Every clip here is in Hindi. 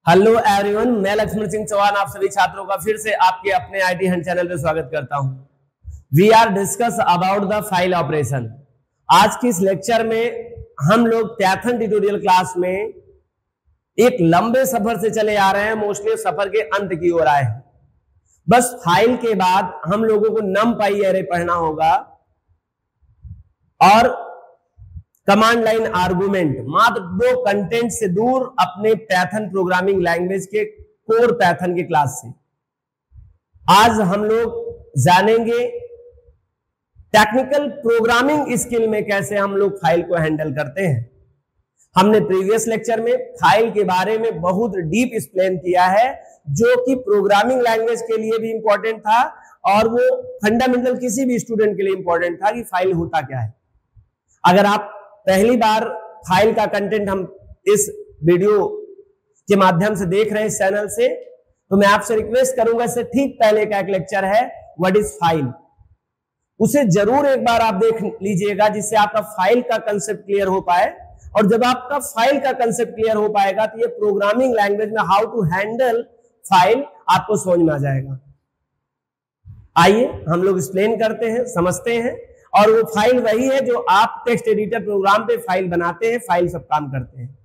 हेलो एवरीवन, मैं लक्ष्मण सिंह चौहान आप सभी छात्रों का फिर से आपके अपने आईटी हंट चैनल पे स्वागत करता हूं। We are discuss about the file operation. आज की इस लेक्चर में हम लोग पाइथन ट्यूटोरियल क्लास में एक लंबे सफर से चले आ रहे हैं। मोस्टली सफर के अंत की ओर आए हैं। बस फाइल के बाद हम लोगों को नमपाई एरे पढ़ना होगा और कमांड लाइन आर्गुमेंट, मात्र दो कंटेंट से दूर अपने पाइथन प्रोग्रामिंग लैंग्वेज के कोर पाइथन के क्लास से। आज हम लोग जानेंगे टेक्निकल प्रोग्रामिंग स्किल में कैसे हम लोग फाइल को हैंडल करते हैं। हमने प्रीवियस लेक्चर में फाइल के बारे में बहुत डीप एक्सप्लेन किया है, जो कि प्रोग्रामिंग लैंग्वेज के लिए भी इंपॉर्टेंट था और वो फंडामेंटल किसी भी स्टूडेंट के लिए इंपॉर्टेंट था कि फाइल होता क्या है। अगर आप पहली बार फाइल का कंटेंट हम इस वीडियो के माध्यम से देख रहे हैं इस चैनल से, तो मैं आपसे रिक्वेस्ट करूंगा, इससे ठीक पहले का एक लेक्चर है व्हाट इज फाइल, उसे जरूर एक बार आप देख लीजिएगा, जिससे आपका फाइल का कंसेप्ट क्लियर हो पाए। और जब आपका फाइल का कंसेप्ट क्लियर हो पाएगा तो ये प्रोग्रामिंग लैंग्वेज में हाउ टू हैंडल फाइल आपको समझ में आ जाएगा। आइए हम लोग एक्सप्लेन करते हैं, समझते हैं। और वो फाइल वही है जो आप टेक्स्ट एडिटर प्रोग्राम पे फाइल बनाते हैं, फाइल सब काम करते हैं।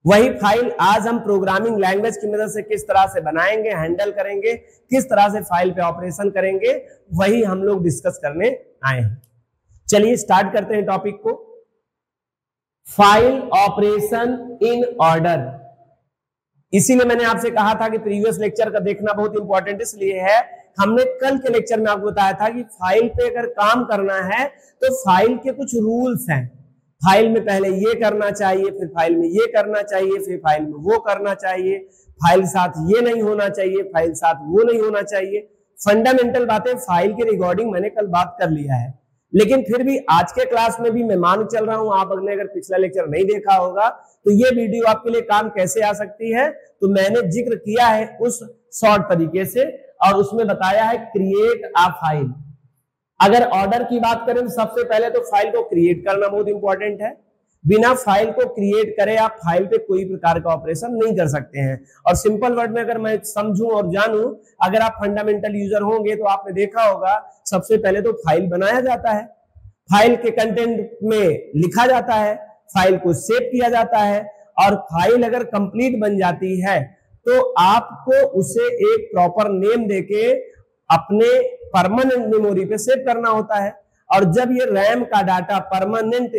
वही फाइल आज हम प्रोग्रामिंग लैंग्वेज की मदद से किस तरह से बनाएंगे, हैंडल करेंगे, किस तरह से फाइल पे ऑपरेशन करेंगे, वही हम लोग डिस्कस करने आए हैं। चलिए स्टार्ट करते हैं टॉपिक को। File operation in order. इसीलिए मैंने आपसे कहा था कि प्रीवियस लेक्चर का देखना बहुत इंपॉर्टेंट इसलिए है। हमने कल के लेक्चर में आपको बताया था कि फाइल पे अगर काम करना है तो फाइल के कुछ रूल्स हैं। फाइल में पहले ये करना चाहिए, फिर फाइल में ये करना चाहिए, फिर फाइल में वो करना चाहिए, फाइल साथ ये नहीं होना चाहिए, फाइल साथ वो नहीं होना चाहिए। फंडामेंटल बातें फाइल के रिगार्डिंग मैंने कल बात कर लिया है, लेकिन फिर भी आज के क्लास में भी मैं मान चल रहा हूं, आपने अगर पिछला लेक्चर नहीं देखा होगा तो ये वीडियो आपके लिए काम कैसे आ सकती है, तो मैंने जिक्र किया है उस शॉर्ट तरीके से, और उसमें बताया है क्रिएट अ फाइल। अगर ऑर्डर की बात करें तो सबसे पहले तो फाइल को क्रिएट करना बहुत इंपॉर्टेंट है। बिना फाइल को क्रिएट करे आप फाइल पे कोई प्रकार का ऑपरेशन नहीं कर सकते हैं। और सिंपल वर्ड में अगर मैं समझूं और जानूं, अगर आप फंडामेंटल यूजर होंगे तो आपने देखा होगा सबसे पहले तो फाइल बनाया जाता है, फाइल के कंटेंट में लिखा जाता है, फाइल को सेव किया जाता है, और फाइल अगर कंप्लीट बन जाती है तो आपको उसे एक प्रॉपर नेम देके अपने परमानेंट मेमोरी पे सेव करना होता है। और जब ये रैम का डाटा परमानेंट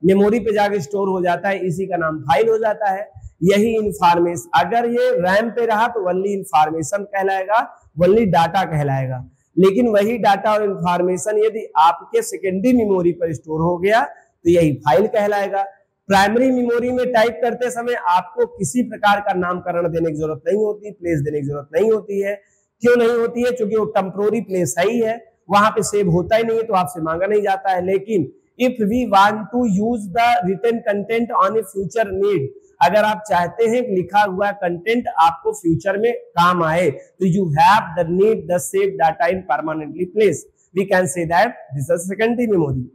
मेमोरी पे जाके स्टोर हो जाता है, इसी का नाम फाइल हो जाता है। यही इंफॉर्मेशन, अगर ये रैम पे रहा तो वनली इंफॉर्मेशन कहलाएगा, वनली डाटा कहलाएगा। लेकिन वही डाटा और इंफॉर्मेशन यदि आपके सेकेंडरी मेमोरी पर स्टोर हो गया तो यही फाइल कहलाएगा। प्राइमरी मेमोरी में टाइप करते समय आपको किसी प्रकार का नामकरण देने की जरूरत नहीं होती, प्लेस देने की जरूरत नहीं होती है। क्यों नहीं होती है? क्योंकि वो टेम्पोररी प्लेस ही है, वहां पे सेव होता ही नहीं है, तो आपसे मांगा नहीं जाता है। लेकिन if we want to use the written content on a future need, अगर आप चाहते हैं कि लिखा हुआ कंटेंट आपको फ्यूचर में काम आए, तो you have the need the save data in permanently place. We can say that this is secondary memory.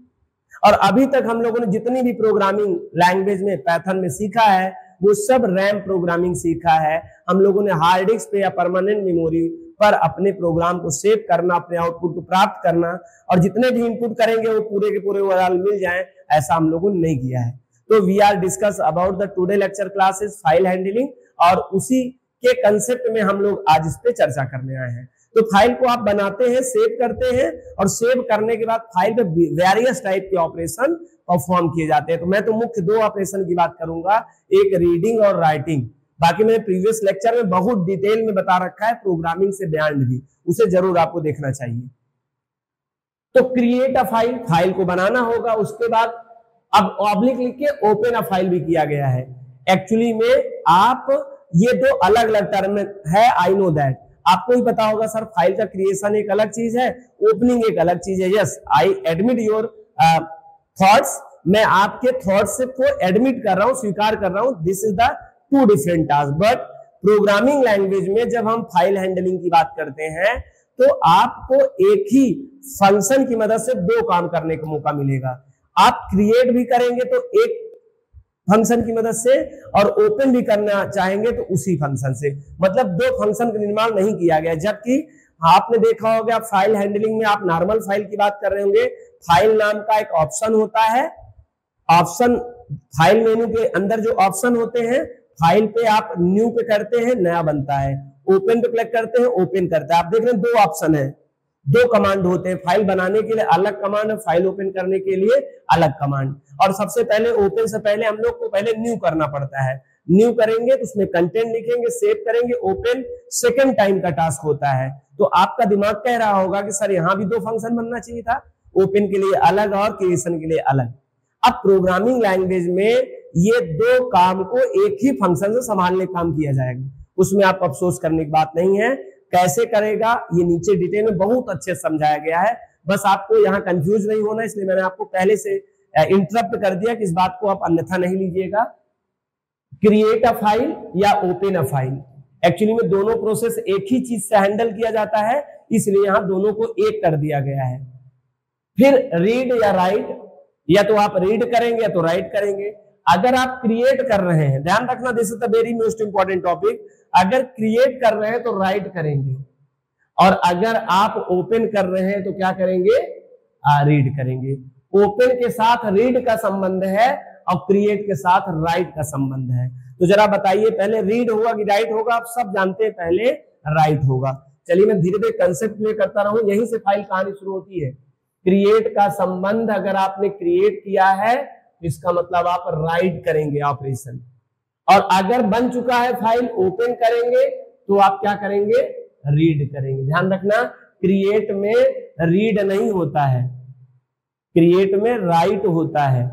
और अभी तक हम लोगों ने जितनी भी प्रोग्रामिंग लैंग्वेज में पाइथन में सीखा है वो सब रैम प्रोग्रामिंग सीखा है। हम लोगों ने हार्ड डिस्क पे या परमानेंट मेमोरी पर अपने प्रोग्राम को सेव करना, अपने आउटपुट को प्राप्त करना, और जितने भी इनपुट करेंगे वो पूरे के पूरे ओवरऑल मिल जाएं, ऐसा हम लोगों ने नहीं किया है। तो we are discuss about the today lecture classes file handling, और उसी के कंसेप्ट में हम लोग आज इस पे चर्चा करने आए हैं। तो फाइल को आप बनाते हैं, सेव करते हैं, और सेव करने के बाद फाइल पे वेरियस टाइप के ऑपरेशन परफॉर्म किए जाते हैं। तो मैं तो मुख्य दो ऑपरेशन की बात करूंगा, एक रीडिंग और राइटिंग। बाकी मैंने प्रीवियस लेक्चर में बहुत डिटेल में बता रखा है प्रोग्रामिंग से बियॉन्ड भी, उसे जरूर आपको देखना चाहिए। तो क्रिएट अ फाइल, फाइल को बनाना होगा। उसके बाद अब ऑब्लिक लिख के ओपन अ फाइल भी किया गया है। एक्चुअली में आप ये दो अलग अलग टर्म है, आई नो दैट। आपको ही पता होगा सर, फाइल का क्रिएशन एक अलग चीज है, ओपनिंग एक अलग चीज है। Yes, I admit your thoughts, मैं आपके थॉट्स को एडमिट कर रहा हूं, स्वीकार कर रहा हूं। This is the two different task. But programming language में जब हम फाइल हैंडलिंग की बात करते हैं तो आपको एक ही फंक्शन की मदद से दो काम करने का मौका मिलेगा। आप क्रिएट भी करेंगे तो एक फंक्शन की मदद से और ओपन भी करना चाहेंगे तो उसी फंक्शन से। मतलब दो फंक्शन का निर्माण नहीं किया गया। जबकि आपने देखा होगा फाइल हैंडलिंग में आप नॉर्मल फाइल की बात कर रहे होंगे, फाइल नाम का एक ऑप्शन होता है। ऑप्शन फाइल मेनू के अंदर जो ऑप्शन होते हैं, फाइल पे आप न्यू पे करते हैं, नया बनता है। ओपन पे क्लिक करते हैं, ओपन करता है। आप देख रहे हैं दो ऑप्शन है, दो कमांड होते हैं। फाइल बनाने के लिए अलग कमांड है, फाइल ओपन करने के लिए अलग कमांड। और सबसे पहले ओपन से पहले हम लोग को पहले न्यू करना पड़ता है। न्यू करेंगे तो उसमें कंटेंट लिखेंगे, सेव करेंगे, ओपन सेकंड टाइम का टास्क होता है। तो आपका दिमाग कह रहा होगा कि सर यहाँ भी दो फंक्शन बनना चाहिए था, ओपन के लिए अलग और क्रिएशन के लिए अलग। अब प्रोग्रामिंग लैंग्वेज में ये दो काम को एक ही फंक्शन से संभालने का काम किया जाएगा, उसमें आप अफसोस करने की बात नहीं है। कैसे करेगा ये नीचे डिटेल में बहुत अच्छे समझाया गया है, बस आपको यहाँ कंफ्यूज नहीं होना, इसलिए मैंने आपको पहले से इंटरप्ट कर दिया कि इस बात को आप अन्यथा नहीं लीजिएगा। क्रिएट अ फाइल या ओपन अ फाइल, एक्चुअली में दोनों प्रोसेस एक ही चीज से हैंडल किया जाता है, इसलिए यहां दोनों को एक कर दिया गया है। फिर रीड या राइट, या तो आप रीड करेंगे या तो राइट करेंगे। अगर आप क्रिएट कर रहे हैं, ध्यान रखना, this is the very most important topic, अगर क्रिएट कर रहे हैं तो राइट करेंगे, और अगर आप ओपन कर रहे हैं तो क्या करेंगे, रीड करेंगे। ओपन के साथ रीड का संबंध है और क्रिएट के साथ राइट का संबंध है। तो जरा बताइए पहले रीड होगा कि राइट होगा? आप सब जानते हैं पहले राइट होगा। चलिए मैं धीरे धीरे कंसेप्ट क्लियर करता रहूं, यहीं से फाइल कहानी शुरू होती है। क्रिएट का संबंध, अगर आपने क्रिएट किया है तो इसका मतलब आप राइट करेंगे ऑपरेशन, और अगर बन चुका है फाइल ओपन करेंगे तो आप क्या करेंगे, रीड करेंगे। ध्यान रखना, क्रिएट में रीड नहीं होता है, क्रिएट में राइट होता है,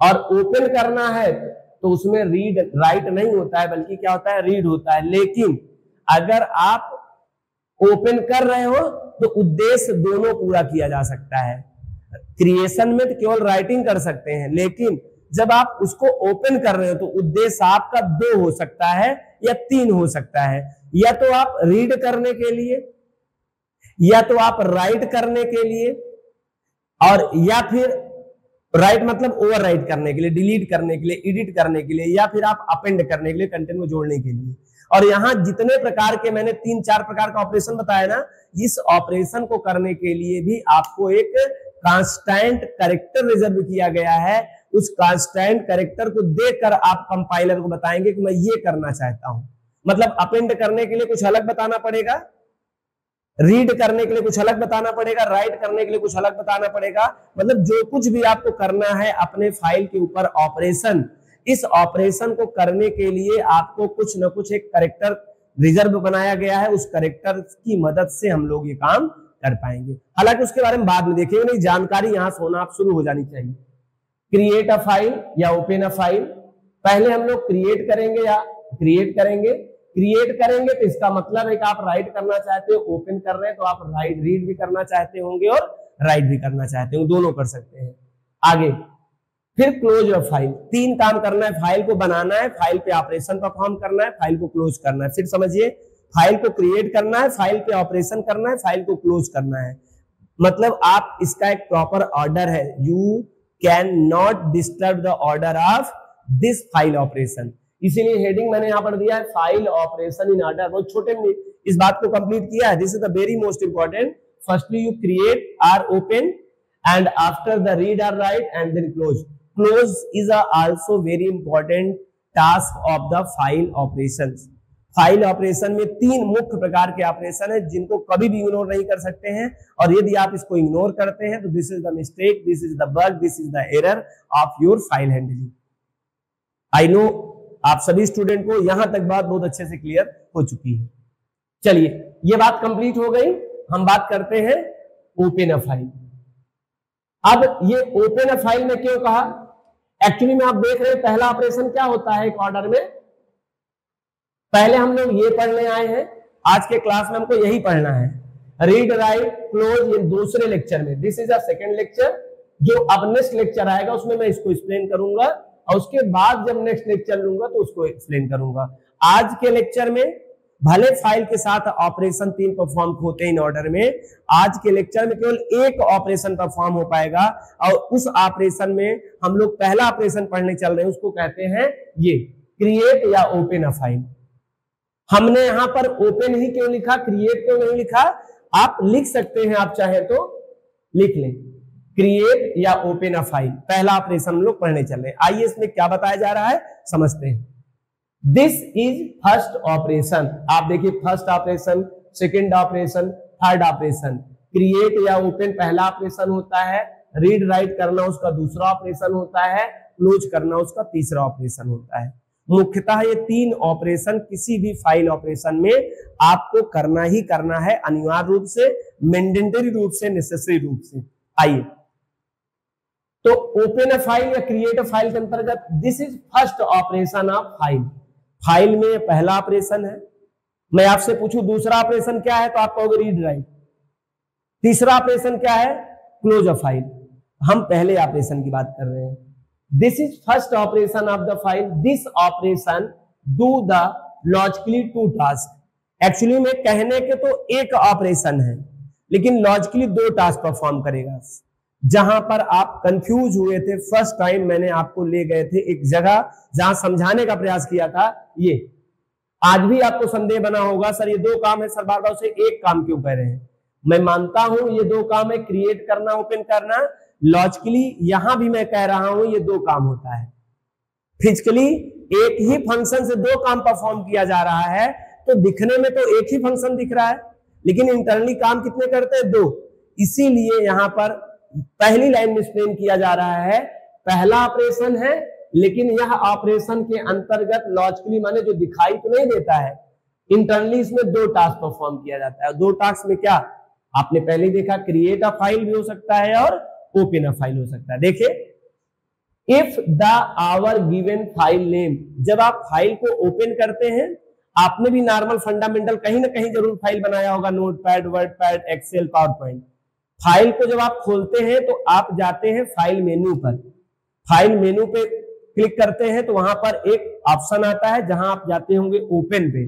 और ओपन करना है तो उसमें रीड राइट नहीं होता है, बल्कि क्या होता है, रीड होता है। लेकिन अगर आप ओपन कर रहे हो तो उद्देश्य दोनों पूरा किया जा सकता है। क्रिएशन में तो केवल राइटिंग कर सकते हैं, लेकिन जब आप उसको ओपन कर रहे हो तो उद्देश्य आपका दो हो सकता है या तीन हो सकता है। या तो आप रीड करने के लिए, या तो आप राइट करने के लिए, और या फिर राइट मतलब ओवर राइट करने के लिए, डिलीट करने के लिए, एडिट करने के लिए, या फिर आप अपेंड करने के लिए, कंटेंट को जोड़ने के लिए। और यहां जितने प्रकार के मैंने 3-4 प्रकार का ऑपरेशन बताया ना, इस ऑपरेशन को करने के लिए भी आपको एक कांस्टेंट कैरेक्टर रिजर्व किया गया है। उस कांस्टेंट कैरेक्टर को देखकर आप कंपाइलर को बताएंगे कि मैं ये करना चाहता हूं। मतलब अपेंड करने के लिए कुछ अलग बताना पड़ेगा, रीड करने के लिए कुछ अलग बताना पड़ेगा, राइट करने के लिए कुछ अलग बताना पड़ेगा। मतलब जो कुछ भी आपको करना है अपने फाइल के ऊपर ऑपरेशन, इस ऑपरेशन को करने के लिए आपको कुछ न कुछ एक कैरेक्टर रिजर्व बनाया गया है। उस कैरेक्टर की मदद से हम लोग ये काम कर पाएंगे। हालांकि उसके बारे में बाद में देखेंगे, नहीं जानकारी यहां से होना आप शुरू हो जानी चाहिए। क्रिएट अ फाइल या ओपन अ फाइल, पहले हम लोग क्रिएट करेंगे या क्रिएट करेंगे। क्रिएट करेंगे तो इसका मतलब है कि आप राइट करना चाहते हो, ओपन कर रहे हैं तो आप राइट रीड भी करना चाहते होंगे और राइट भी करना चाहते हो, दोनों कर सकते हैं। आगे फिर क्लोज अ फाइल, 3 काम करना है। फाइल को बनाना है, फाइल पे ऑपरेशन परफॉर्म करना है, फाइल को क्लोज करना है। फिर समझिए, फाइल को क्रिएट करना है, फाइल पे ऑपरेशन करना है, फाइल को क्लोज करना है। मतलब आप इसका एक प्रॉपर ऑर्डर है, you can not disturb the order of this file operation. इसीलिए हेडिंग मैंने यहां पर दिया है, फाइल ऑपरेशन इन ऑर्डर। बहुत छोटे में इस बात को कंप्लीट किया है। This is the very most important. Firstly you create or open, and after the read or write, and then close. Close is also very important task of the file operation. File operation में 3 मुख्य प्रकार के ऑपरेशन है जिनको कभी भी इग्नोर नहीं कर सकते हैं, और यदि आप इसको इग्नोर करते हैं तो this is the mistake, this is the bug, this is the error of your file handling. I know आप सभी स्टूडेंट को यहां तक बात बहुत अच्छे से क्लियर हो चुकी है। चलिए ये बात कंप्लीट हो गई, हम बात करते हैं ओपन अ फाइल। अब ये ओपन अ फाइल में क्यों कहा, एक्चुअली में आप देख रहे हैं पहला ऑपरेशन क्या होता है एक ऑर्डर में। पहले हम लोग ये पढ़ने आए हैं, आज के क्लास में हमको यही पढ़ना है, रीड राइट क्लोज। ये दूसरे लेक्चर में, this is a second lecture. जो अब नेक्स्ट लेक्चर आएगा उसमें मैं इसको एक्सप्लेन करूंगा, और उसके बाद जब नेक्स्ट लेक्चर लूंगा तो उसको एक्सप्लेन करूंगा। आज के लेक्चर में भले फाइल के साथ ऑपरेशन 3 परफॉर्म होते हैं इन ऑर्डर में, आज के लेक्चर में केवल एक ऑपरेशन परफॉर्म हो पाएगा और उस ऑपरेशन में हम लोग पहला ऑपरेशन पढ़ने चल रहे हैं, उसको कहते हैं ये क्रिएट या ओपन अ फाइल। हमने यहां पर ओपन ही क्यों लिखा, क्रिएट क्यों नहीं लिखा? आप लिख सकते हैं, आप चाहे तो लिख लें क्रिएट या ओपन अ फाइल। पहला ऑपरेशन हम लोग पढ़ने चल रहे हैं। आइए इसमें क्या बताया जा रहा है समझते हैं। This is first operation. आप देखिए first operation, second operation, third operation. Create या ओपन पहला ऑपरेशन होता है, रीड राइट करना उसका दूसरा ऑपरेशन होता है, क्लोज करना उसका तीसरा ऑपरेशन होता है। मुख्यतः ये 3 ऑपरेशन किसी भी फाइल ऑपरेशन में आपको करना ही करना है, अनिवार्य रूप से, मैंडेटरी रूप से, नेसेसरी रूप से। आइए तो ओपन अ फाइल या क्रिएट अ फाइल के अंतर्गत this is first operation of file. File में पहला ऑपरेशन है। मैं आपसे पूछूं दूसरा ऑपरेशन क्या है तो आप कहोगे रीड राइट। तीसरा ऑपरेशन क्या है? Close a file. हम पहले ऑपरेशन की बात कर रहे हैं। This is first operation of the file. This operation do the logically 2 task. Actually में कहने के तो एक ऑपरेशन है, लेकिन लॉजिकली 2 टास्क परफॉर्म करेगा। जहां पर आप कंफ्यूज हुए थे फर्स्ट टाइम, मैंने आपको ले गए थे एक जगह जहां समझाने का प्रयास किया था। ये आज भी आपको संदेह बना होगा, सर ये 2 काम है, सर बार बार उसे एक काम क्यों कह रहे हैं? मैं मानता हूं ये 2 काम है, क्रिएट करना, ओपन करना। लॉजिकली यहां भी मैं कह रहा हूं ये 2 काम होता है। फिजिकली एक ही फंक्शन से 2 काम परफॉर्म किया जा रहा है, तो दिखने में तो एक ही फंक्शन दिख रहा है, लेकिन इंटरनली काम कितने करते हैं? 2। इसीलिए यहां पर पहली लाइन में एक्सप्लेन किया जा रहा है, पहला ऑपरेशन है, लेकिन यह ऑपरेशन के अंतर्गत लॉजिकली माने जो दिखाई तो नहीं देता है, इंटरनली इसमें 2 टास्क परफॉर्म किया जाता है। 2 टास्क में क्या आपने पहले देखा, क्रिएट अ फाइल भी हो सकता है और ओपन अ फाइल हो सकता है। देखिए if the our given file name, जब आप फाइल को ओपन करते हैं, आपने भी नॉर्मल फंडामेंटल कहीं ना कहीं जरूर फाइल बनाया होगा, Notepad, WordPad, Excel, PowerPoint. File को जब आप खोलते हैं तो आप जाते हैं फाइल मेनू पर। फाइल मेनू पे क्लिक करते हैं तो वहां पर एक ऑप्शन आता है जहां आप जाते होंगे ओपन पे।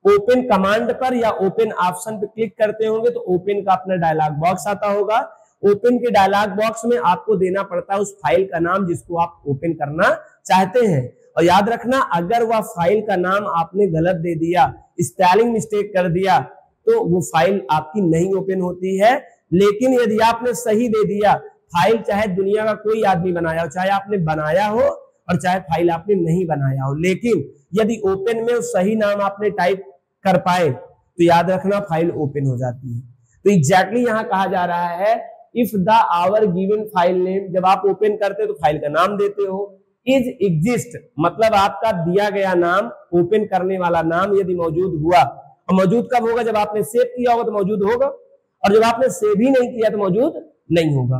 ओपन कमांड पर या ओपन ऑप्शन पे क्लिक करते होंगे तो ओपन का अपना डायलॉग बॉक्स आता होगा। ओपन के डायलॉग बॉक्स में आपको देना पड़ता है उस फाइल का नाम जिसको आप ओपन करना चाहते हैं। और याद रखना, अगर वह फाइल का नाम आपने गलत दे दिया, स्पेलिंग मिस्टेक कर दिया, तो वो फाइल आपकी नहीं ओपन होती है। लेकिन यदि आपने सही दे दिया, फाइल चाहे दुनिया का कोई आदमी बनाया हो, चाहे आपने बनाया हो और चाहे फाइल आपने नहीं बनाया हो, लेकिन यदि ओपन में सही नाम आपने टाइप कर पाए तो याद रखना फाइल ओपन हो जाती है। तो एग्जैक्टली यहां कहा जा रहा है if the our given file name, जब आप ओपन करते हो तो फाइल का नाम देते हो। इज एग्जिस्ट मतलब आपका दिया गया नाम, ओपन करने वाला नाम यदि मौजूद हुआ, और मौजूद कब होगा? जब आपने सेव किया होगा तो मौजूद होगा, और जब आपने सेव ही नहीं किया तो मौजूद नहीं होगा।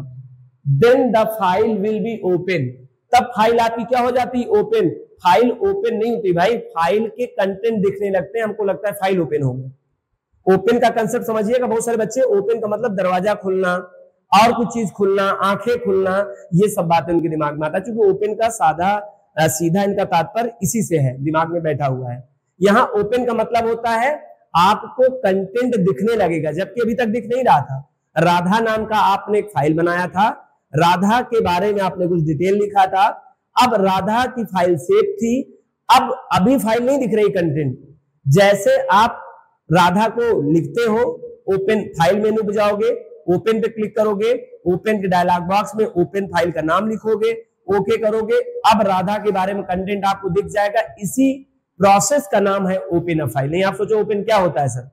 Then the file will be open, तब फाइल आपकी क्या हो जाती है? ओपन। फाइल ओपन नहीं होती भाई, फाइल के कंटेंट दिखने लगते हैं, हमको लगता है फाइल ओपन हो गया। ओपन का कंसेप्ट समझिएगा, बहुत सारे बच्चे ओपन का मतलब दरवाजा खुलना और कुछ चीज खुलना, आंखें खुलना, ये सब बातें उनके दिमाग में आता है, क्योंकि ओपन का सीधा इनका तात्पर्य इसी से है, दिमाग में बैठा हुआ है। यहाँ ओपन का मतलब होता है आपको कंटेंट दिखने लगेगा, जबकि अभी तक दिख नहीं रहा था। राधा नाम का आपने एक फाइल बनाया था, राधा के बारे में आपने कुछ डिटेल लिखा था, अब राधा की फाइल सेव थी, अब अभी फाइल नहीं दिख रही कंटेंट। जैसे आप राधा को लिखते हो, ओपन फाइल मेनू पे जाओगे, ओपन पे क्लिक करोगे, ओपन के डायलॉग बॉक्स में ओपन फाइल का नाम लिखोगे, ओके करोगे, अब राधा के बारे में कंटेंट आपको दिख जाएगा। इसी प्रोसेस का नाम है ओपन अ फाइल। नहीं आप सोचो ओपन क्या होता है सर?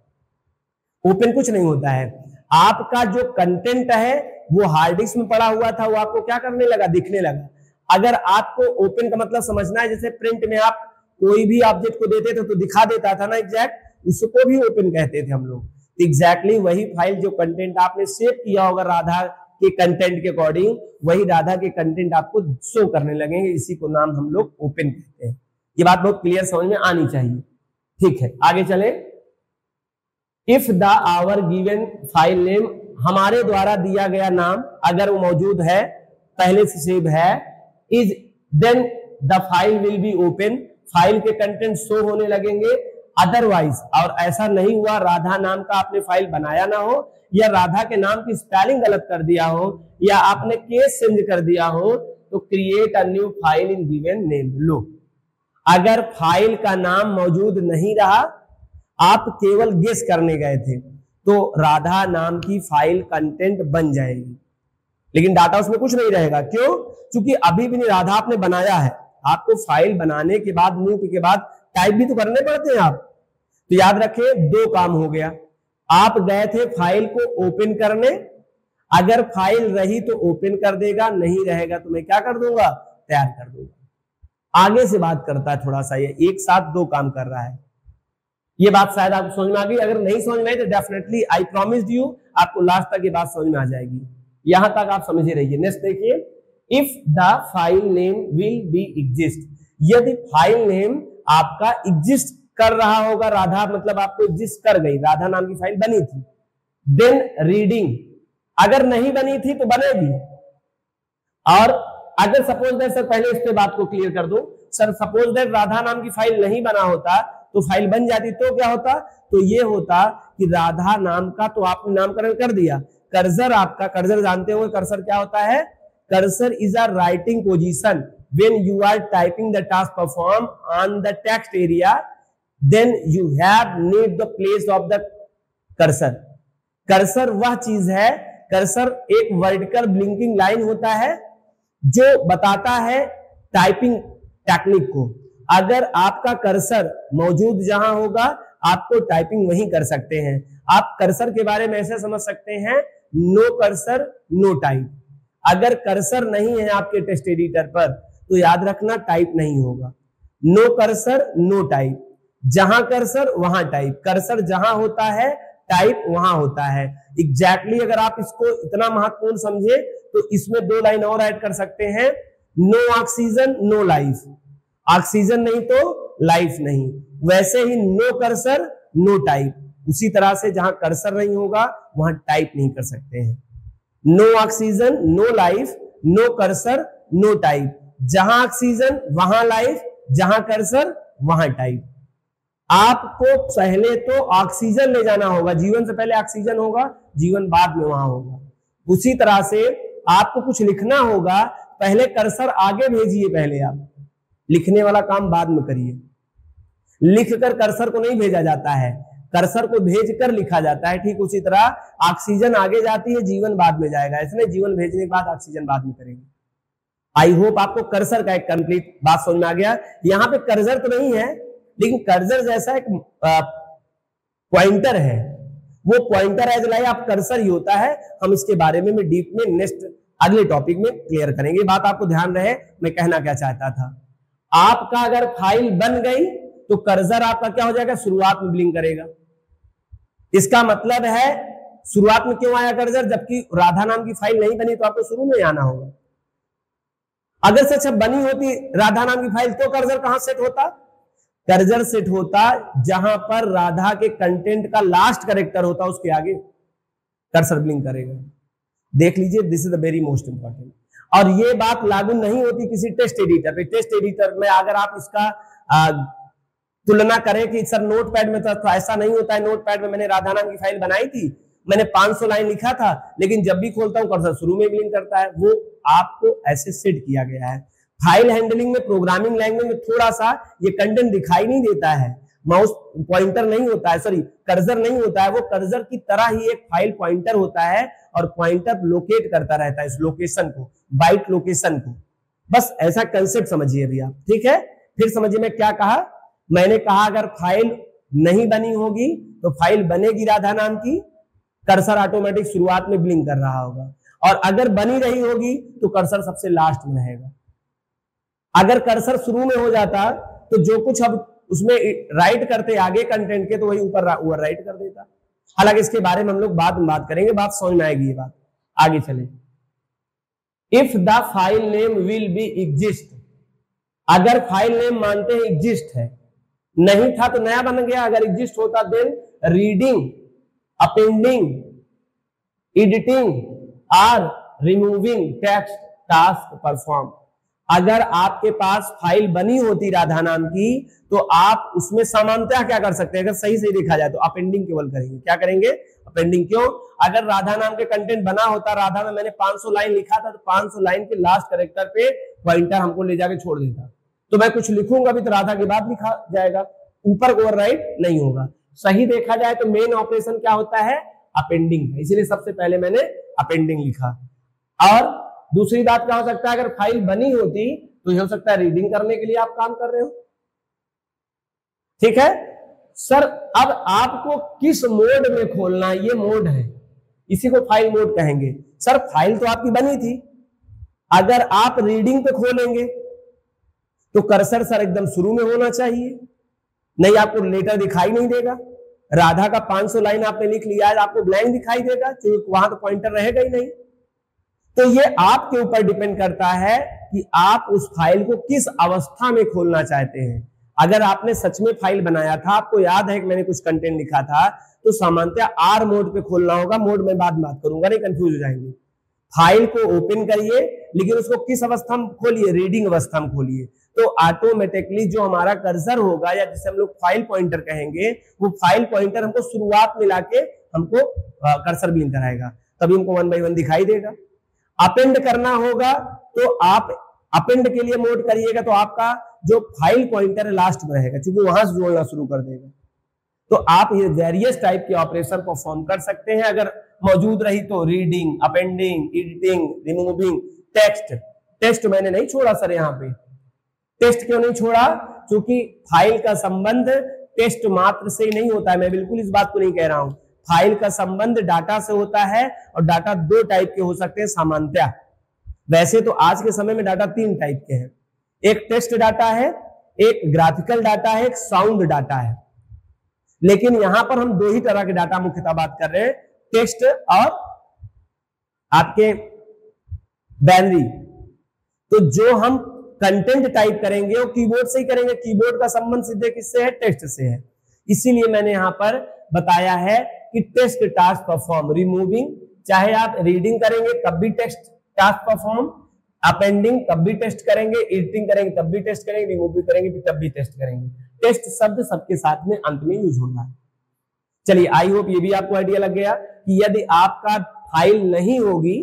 ओपन कुछ नहीं होता है, आपका जो कंटेंट है वो हार्ड डिस्क में पड़ा हुआ था, वो आपको क्या करने लगा? दिखने लगा। अगर आपको ओपन का मतलब समझना है, जैसे प्रिंट में आप कोई भी ऑब्जेक्ट को देते थे तो दिखा देता था ना एग्जैक्ट, उसको भी ओपन कहते थे हम लोग। एग्जैक्टली वही फाइल जो कंटेंट आपने सेव किया होगा राधा के कंटेंट के अकॉर्डिंग, वही राधा के कंटेंट आपको शो करने लगेंगे, इसी को नाम हम लोग ओपन कहते हैं। ये बात बहुत क्लियर समझ में आनी चाहिए। ठीक है, आगे चले। If the our given file name, हमारे द्वारा दिया गया नाम अगर वो मौजूद है, पहले से सेव है, is then the file will be open, file के कंटेंट शो होने लगेंगे। अदरवाइज, और ऐसा नहीं हुआ राधा नाम का आपने फाइल बनाया ना हो, या राधा के नाम की स्पेलिंग गलत कर दिया हो, या आपने केस चेंज कर दिया हो, तो create a new file in given name. लो, अगर फाइल का नाम मौजूद नहीं रहा, आप केवल गेस करने गए थे, तो राधा नाम की फाइल कंटेंट बन जाएगी, लेकिन डाटा उसमें कुछ नहीं रहेगा। क्यों? क्योंकि अभी भी नहीं राधा आपने बनाया है। आपको फाइल बनाने के बाद, मूव के बाद टाइप भी तो करने पड़ते हैं आप। तो याद रखें, दो काम हो गया। आप गए थे फाइल को ओपन करने, अगर फाइल रही तो ओपन कर देगा, नहीं रहेगा तो मैं क्या कर दूंगा, तैयार कर दूंगा। आगे से बात करता है थोड़ा सा, ये एक साथ दो काम कर रहा है। ये बात शायद आपको समझ में आ गई। अगर नहीं समझ में आई तो डेफिनेटली आई प्रॉमिस्ड यू आपको लास्ट तक ये बात समझ में आ जाएगी। यहां तक आप समझे रहिए। नेक्स्ट देखिए, if the file name will be exist, यदि फाइल नेम आपका एग्जिस्ट कर रहा होगा, राधा मतलब आपको एग्जिस्ट कर गई, राधा नाम की फाइल बनी थी, देन रीडिंग, अगर नहीं बनी थी तो बनेगी। और अगर सपोज दैट, सर पहले इस पे बात को क्लियर कर दो, सर सपोज दैट राधा नाम की फाइल नहीं बना होता तो फाइल बन जाती, तो क्या होता, तो ये होता कि राधा नाम का तो आपने नामकरण कर दिया, कर्सर आपका, कर्सर जानते हो कर्सर क्या होता है, cursor is a writing position when you are typing the task perform on the text area, then you have need the place of the cursor। Cursor वह चीज है, कर्सर एक वर्टिकल ब्लिंकिंग लाइन होता है जो बताता है टाइपिंग टेक्निक को। अगर आपका कर्सर मौजूद जहां होगा, आपको टाइपिंग वहीं कर सकते हैं। आप कर्सर के बारे में ऐसे समझ सकते हैं, नो कर्सर नो टाइप। अगर कर्सर नहीं है आपके टेक्स्ट एडिटर पर तो याद रखना टाइप नहीं होगा। नो कर्सर नो टाइप, जहां कर्सर वहां टाइप, कर्सर जहां होता है टाइप वहां होता है। एग्जैक्टली अगर आप इसको इतना महत्वपूर्ण समझे तो इसमें दो लाइन और ऐड कर सकते हैं, no oxygen no life, oxygen नहीं तो लाइफ नहीं। वैसे ही नो कर्सर नो टाइप, उसी तरह से जहां कर्सर नहीं होगा वहां टाइप नहीं कर सकते हैं। No oxygen no life, no cursor no type, जहां ऑक्सीजन वहां लाइफ, जहां कर्सर वहां टाइप। आपको पहले तो ऑक्सीजन ले जाना होगा, जीवन से पहले ऑक्सीजन होगा, जीवन बाद में वहां होगा। उसी तरह से आपको कुछ लिखना होगा, पहले कर्सर आगे भेजिए, पहले आप लिखने वाला काम बाद में करिए। लिखकर कर्सर को नहीं भेजा जाता है, कर्सर को भेजकर लिखा जाता है। ठीक उसी तरह ऑक्सीजन आगे जाती है, जीवन बाद में जाएगा, इसलिए जीवन भेजने के बाद ऑक्सीजन बाद में करेंगे। आई होप आपको कर्सर का एक कंप्लीट बात समझ में आ गया। यहां पे कर्सर तो नहीं है, लेकिन कर्सर जैसा एक पॉइंटर है, वो पॉइंटर एज लाइक आप कर्सर ही होता है। हम इसके बारे में डीप में नेक्स्ट अगले टॉपिक में क्लियर करेंगे। बात आपको ध्यान रहे मैं कहना क्या चाहता था। आपका अगर फाइल बन गई तो कर्सर आपका क्या हो जाएगा, शुरुआत में ब्लिंक करेगा। इसका मतलब है शुरुआत में क्यों आया कर्सर, जबकि राधा नाम की फाइल नहीं बनी तो आपको शुरू में आना होगा। अगर सच बनी होती राधा नाम की फाइल तो कर्सर कहां सेट होता, कर्सर सेट होता जहां पर राधा के कंटेंट का लास्ट कैरेक्टर होता, उसके आगे कर्सर ब्लिंक करेगा। देख लीजिए, this is the very most important. और ये बात लागू नहीं होती किसी टेक्स्ट एडिटर पे। टेक्स्ट एडिटर में अगर आप इसका तुलना करें कि सर नोटपैड में तो ऐसा नहीं होता है। नोटपैड में मैंने राधा नाम की फाइल बनाई थी, मैंने 500 लाइन लिखा था, लेकिन जब भी खोलता हूं कर्सर शुरू में ब्लिंक करता है। वो आपको ऐसे सेट किया गया है। फाइल हैंडलिंग में, प्रोग्रामिंग लैंग्वेज में थोड़ा सा ये कंटेंट दिखाई नहीं देता है। माउस पॉइंटर नहीं होता है, सॉरी कर्सर नहीं होता है, वो कर्सर की तरह ही एक फाइल पॉइंटर होता है और पॉइंटर लोकेट करता रहता है इस लोकेशन को, बाइट लोकेशन को। बस ऐसा कंसेप्ट समझिए अभी आप, ठीक है। फिर समझिए मैं क्या कहा। मैंने कहा अगर फाइल नहीं बनी होगी तो फाइल बनेगी राधा नाम की, कर्सर ऑटोमेटिक शुरुआत में ब्लिंक कर रहा होगा, और अगर बनी रही होगी तो कर्सर सबसे लास्ट में रहेगा। अगर कर्सर शुरू में हो जाता तो जो कुछ अब उसमें राइट करते आगे कंटेंट के, तो वही ऊपर राइट कर देता। हालांकि इसके बारे में हम लोग बाद में बात करेंगे, बात समझ में आएगी ये बात। आगे चले। If the file name will be exist, अगर फाइल नेम मानते हैं एग्जिस्ट है, नहीं था तो नया बन गया। अगर एग्जिस्ट होता देन रीडिंग, अपेंडिंग, एडिटिंग और रिमूविंग टेक्स्ट टास्क परफॉर्म। अगर आपके पास फाइल बनी होती राधा नाम की तो आप उसमें सामान्यतः क्या कर सकते हैं, अगर सही सही देखा जाए तो अपेंडिंग केवल करेंगे। क्या करेंगे? अपेंडिंग। क्यों? अगर राधा नाम के कंटेंट बना होता, राधा में मैंने 500 लाइन लिखा था, तो 500 लाइन के लास्ट कैरेक्टर पे पॉइंटर हमको ले जाके छोड़ देता, तो मैं कुछ लिखूंगा भी तो राधा के बाद लिखा जाएगा, ऊपर ओवरराइट नहीं होगा। सही देखा जाए तो मेन ऑपरेशन क्या होता है? अपेंडिंग। इसीलिए सबसे पहले मैंने अपेंडिंग लिखा। और दूसरी बात क्या हो सकता है, अगर फाइल बनी होती तो यह हो सकता है रीडिंग करने के लिए आप काम कर रहे हो। ठीक है सर, अब आपको किस मोड में खोलना है, ये मोड है, इसी को फाइल मोड कहेंगे। सर फाइल तो आपकी बनी थी, अगर आप रीडिंग पे खोलेंगे तो कर्सर सर एकदम शुरू में होना चाहिए, नहीं आपको लेटर दिखाई नहीं देगा। राधा का 500 लाइन आपने लिख लिया है, आपको ब्लैंक दिखाई देगा क्योंकि वहां तो पॉइंटर रहेगा ही नहीं। तो ये आपके ऊपर डिपेंड करता है कि आप उस फाइल को किस अवस्था में खोलना चाहते हैं। अगर आपने सच में फाइल बनाया था, आपको याद है कि मैंने कुछ कंटेंट लिखा था, तो सामान्यतः आर मोड पे खोलना होगा। मोड में बाद बात करूंगा, नहीं कंफ्यूज हो जाएंगे। फाइल को ओपन करिए, लेकिन उसको किस अवस्था में खोलिए? रीडिंग अवस्था में खोलिए। तो ऑटोमेटिकली जो हमारा कर्सर होगा, या जिसे हम लोग फाइल पॉइंटर कहेंगे, वो फाइल पॉइंटर हमको शुरुआत में लाके हमको कर्सर ब्लिंक कराएगा, तभी हमको 1 बाय 1 दिखाई देगा। अपेंड करना होगा तो आप अपेंड के लिए मोड करिएगा, तो आपका जो फाइल पॉइंटर है लास्ट में रहेगा, क्योंकि वहां से जोड़ना शुरू कर देगा। तो आप ये वेरियस टाइप के ऑपरेशन परफॉर्म कर सकते हैं। अगर मौजूद रही तो reading, appending, editing, removing, text मैंने नहीं छोड़ा सर यहाँ पे। टेक्स्ट क्यों नहीं छोड़ा? क्योंकि फाइल का संबंध टेक्स्ट मात्र से ही नहीं होता है। मैं बिल्कुल इस बात को नहीं कह रहा हूं। फाइल का संबंध डाटा से होता है, और डाटा 2 टाइप के हो सकते हैं सामान्यतः। वैसे तो आज के समय में डाटा 3 टाइप के हैं, एक टेक्स्ट डाटा है, एक ग्राफिकल डाटा है, एक साउंड डाटा है। लेकिन यहां पर हम 2 ही तरह के डाटा मुख्यतः बात कर रहे हैं, टेक्स्ट और आपके बाइनरी। तो जो हम कंटेंट टाइप करेंगे वो कीबोर्ड से ही करेंगे। कीबोर्ड का संबंध सीधे किससे है? टेक्स्ट से है। इसीलिए मैंने यहां पर बताया है कि टेक्स्ट टास्क परफॉर्म, रिमूविंग चाहे आप रीडिंग करेंगे तब भी टेक्स्ट टास्क परफॉर्म, अपेंडिंग तब भी टेस्ट करेंगे, एडिटिंग करेंगे तब भी टेस्ट करेंगे, रिमूव भी करेंगे तब भी टेस्ट करेंगे। टेस्ट शब्द सबके साथ में अंत में यूज होगा। चलिए, आई होप ये भी आपको आइडिया लग गया कि यदि आपका फाइल नहीं होगी,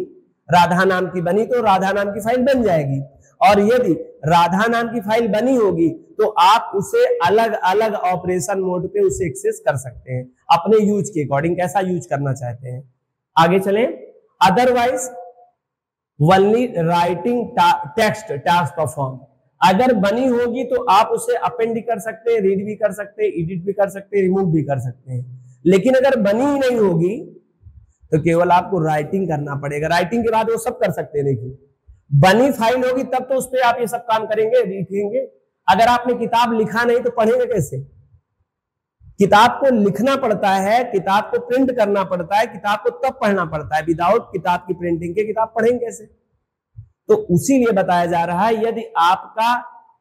राधा नाम की बनी तो राधा नाम की फाइल बन जाएगी, और यदि राधा नाम की फाइल बनी होगी तो आप उसे अलग अलग ऑपरेशन मोड पे उसे एक्सेस कर सकते हैं, अपने यूज के अकॉर्डिंग, कैसा यूज करना चाहते हैं। आगे चलें। Otherwise only writing text task perform, अगर बनी होगी तो आप उसे अपेंड भी कर सकते हैं, रीड भी कर सकते हैं, एडिट भी कर सकते हैं, रिमूव भी कर सकते हैं। लेकिन अगर बनी ही नहीं होगी तो केवल आपको राइटिंग करना पड़ेगा। राइटिंग के बाद वो सब कर सकते हैं। देखिए, बनी फाइल होगी तब तो उस पर आप ये सब काम करेंगे, लिखेंगे। अगर आपने किताब लिखा नहीं तो पढ़ेंगे कैसे? किताब को लिखना पड़ता है, किताब को प्रिंट करना पड़ता है, किताब को तब पढ़ना पड़ता है। विदाउट किताब की प्रिंटिंग के किताब पढ़ेंगे कैसे? तो उसी लिए बताया जा रहा है, यदि आपका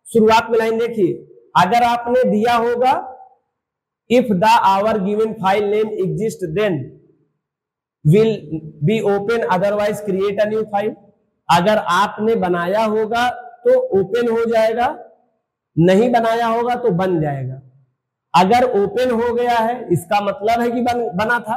शुरुआत में लाइन देखिए, अगर आपने दिया होगा if the our given file name exist then will be open, otherwise create a new file. अगर आपने बनाया होगा तो ओपन हो जाएगा, नहीं बनाया होगा तो बन जाएगा। अगर ओपन हो गया है इसका मतलब है कि बना था,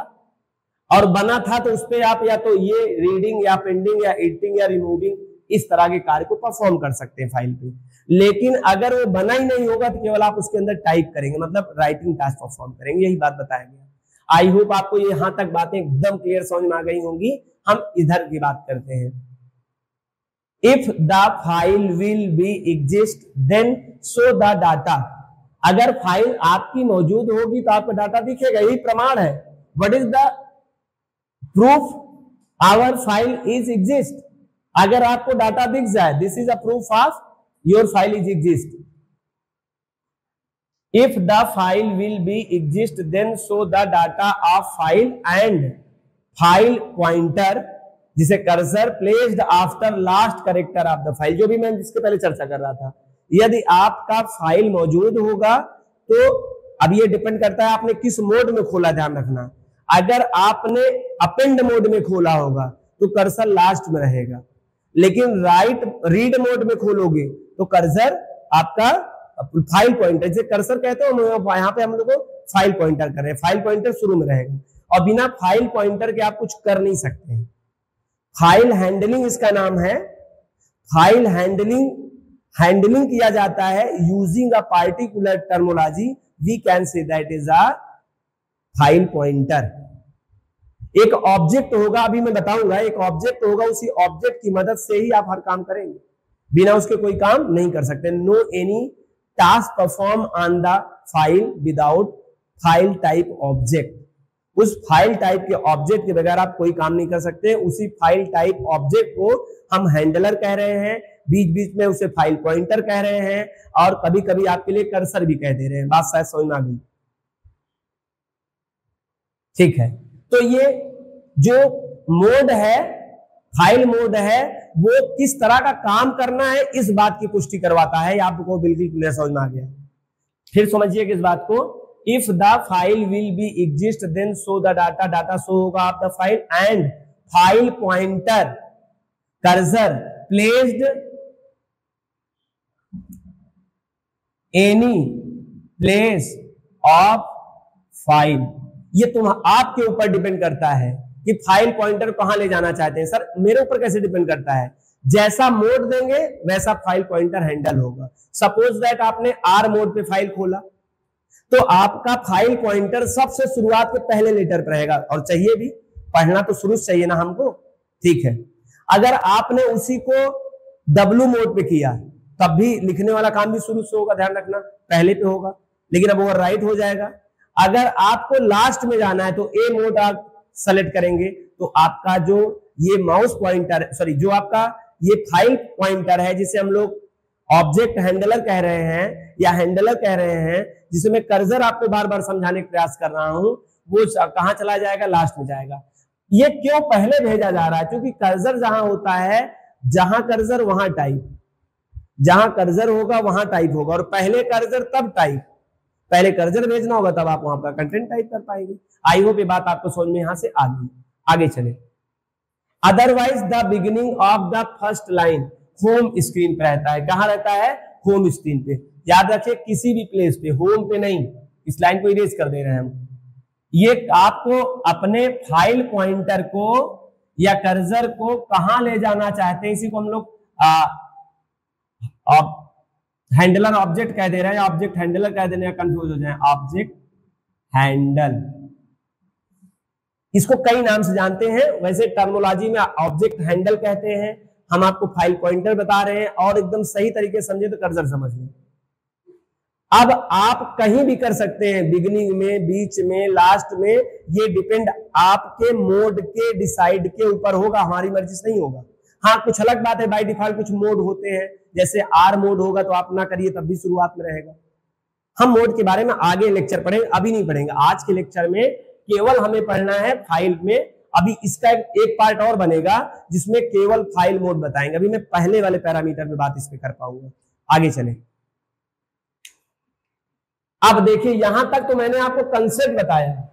और बना था तो उस पर आप या तो ये रीडिंग या पेंडिंग या एडिटिंग या रिमूविंग इस तरह के कार्य को परफॉर्म कर सकते हैं फाइल पे। लेकिन अगर वो बना ही नहीं होगा तो केवल आप उसके अंदर टाइप करेंगे, मतलब राइटिंग टास्क परफॉर्म करेंगे। यही बात बताया गया। आई होप आपको यहां तक बातें एकदम क्लियर समझ में आ गई होंगी। हम इधर की बात करते हैं। If the file will be exist then show the data, अगर फाइल आपकी मौजूद होगी तो आपका डाटा दिखेगा, यही प्रमाण है। What is the proof? Our file is exist. अगर आपको डाटा दिख जाए, this is a proof of your file is exist. If the file will be exist then show the data of file and file pointer, जिसे cursor placed after last character of the file, जो भी मैं जिसके पहले चर्चा कर रहा था। यदि आपका फाइल मौजूद होगा तो अब ये डिपेंड करता है आपने किस मोड में खोला, ध्यान रखना। अगर आपने अपेंड मोड में खोला होगा तो कर्सर लास्ट में रहेगा, लेकिन रीड मोड में खोलोगे तो कर्सर आपका फाइल पॉइंटर, जैसे कर्सर कहते हो, यहाँ पे हम लोग फाइल पॉइंटर कर रहे हैं, फाइल पॉइंटर शुरू में रहेगा और बिना फाइल पॉइंटर के आप कुछ कर नहीं सकते हैं। फाइल हैंडलिंग इसका नाम है। फाइल हैंडलिंग किया जाता है using a particular terminology, we can say that is a file pointer. एक ऑब्जेक्ट होगा, अभी मैं बताऊंगा, एक ऑब्जेक्ट होगा, उसी ऑब्जेक्ट की मदद से ही आप हर काम करेंगे, बिना उसके कोई काम नहीं कर सकते। No any task perform on the file without file type object. उस फाइल टाइप के ऑब्जेक्ट के बगैर आप कोई काम नहीं कर सकते। उसी फाइल टाइप ऑब्जेक्ट को हम हैंडलर कह रहे हैं, बीच बीच में उसे फाइल पॉइंटर कह रहे हैं और कभी कभी आपके लिए कर्सर भी कह दे रहे हैं। बात शायद समझ में आ गई, ठीक है। तो ये जो मोड है, फाइल मोड है, वो किस तरह का काम करना है इस बात की पुष्टि करवाता है। आपको बिल्कुल क्लियर समझ में आ गया। फिर समझिए किस बात को, if the file will be exist then show the data, data show होगा of the file and file pointer cursor placed any place of file. ये तुम आपके ऊपर डिपेंड करता है कि फाइल पॉइंटर कहां ले जाना चाहते हैं। सर मेरे ऊपर कैसे डिपेंड करता है, जैसा मोड देंगे वैसा फाइल पॉइंटर हैंडल होगा। सपोज दैट आपने आर मोड पे फाइल खोला तो आपका फाइल पॉइंटर सबसे शुरुआत के पहले लेटर पर रहेगा, और चाहिए भी, पढ़ना तो शुरू से चाहिए ना हमको, ठीक है। अगर आपने उसी को डब्ल्यू मोड पे किया तब भी लिखने वाला काम भी शुरू से होगा, ध्यान रखना, पहले पे होगा, लेकिन अब ओवरराइट हो जाएगा। अगर आपको लास्ट में जाना है तो ए मोड आप सेलेक्ट करेंगे तो आपका जो ये माउस पॉइंटर, सॉरी, जो आपका ये फाइल पॉइंटर है जिसे हम लोग ऑब्जेक्ट हैंडलर कह रहे हैं या हैंडलर कह रहे हैं, जिसे मैं कर्सर आपको बार बार समझाने का प्रयास कर रहा हूं, वो कहां चला जाएगा, लास्ट में जाएगा। ये क्यों पहले भेजा जा रहा है, क्योंकि कर्सर जहां होता है, जहां कर्सर वहां टाइप, जहां कर्सर होगा वहां टाइप होगा, और पहले कर्सर तब टाइप, पहले कर्सर भेजना होगा तब आप वहां पर कंटेंट टाइप कर पाएंगे। आई होप ये बात आपको समझ में यहां से आ गई। आगे चले, otherwise the beginning of the first line home screen पे रहता है। कहां रहता है, होम स्क्रीन पे। याद रखिए किसी भी प्लेस पे, होम पे नहीं, इस लाइन को इरेज कर दे रहे हैं हम। ये आपको अपने फाइल पॉइंटर को या कर्सर को कहां ले जाना चाहते हैं, इसी को हम लोग हैंडलर ऑब्जेक्ट कह दे रहे हैं, ऑब्जेक्ट हैंडलर कह देने, कंफ्यूज हो जाए, ऑब्जेक्ट हैंडल, इसको कई नाम से जानते हैं, वैसे टर्मिनोलॉजी में ऑब्जेक्ट हैंडल कहते हैं। हम आपको फाइल पॉइंटर बता रहे हैं, और एकदम सही तरीके से समझे तो कर्सर समझ लें। अब आप कहीं भी कर सकते हैं, बिगिनिंग में, बीच में, लास्ट में, ये डिपेंड आपके मोड के डिसाइड के ऊपर होगा, हमारी मर्जी से नहीं होगा। हाँ, कुछ अलग बात है, बाय डिफॉल्ट कुछ मोड होते हैं, जैसे आर मोड होगा तो आप ना करिए तब भी शुरुआत में रहेगा। हम मोड के बारे में आगे लेक्चर पढ़ेंगे, अभी नहीं पढ़ेंगे। आज के लेक्चर में केवल हमें पढ़ना है फाइल में। अभी इसका एक पार्ट और बनेगा जिसमें केवल फाइल मोड बताएंगे। अभी मैं पहले वाले पैरामीटर में बात इस पे कर पाऊंगा। आगे चले, अब देखिए, यहां तक तो मैंने आपको कंसेप्ट बताया,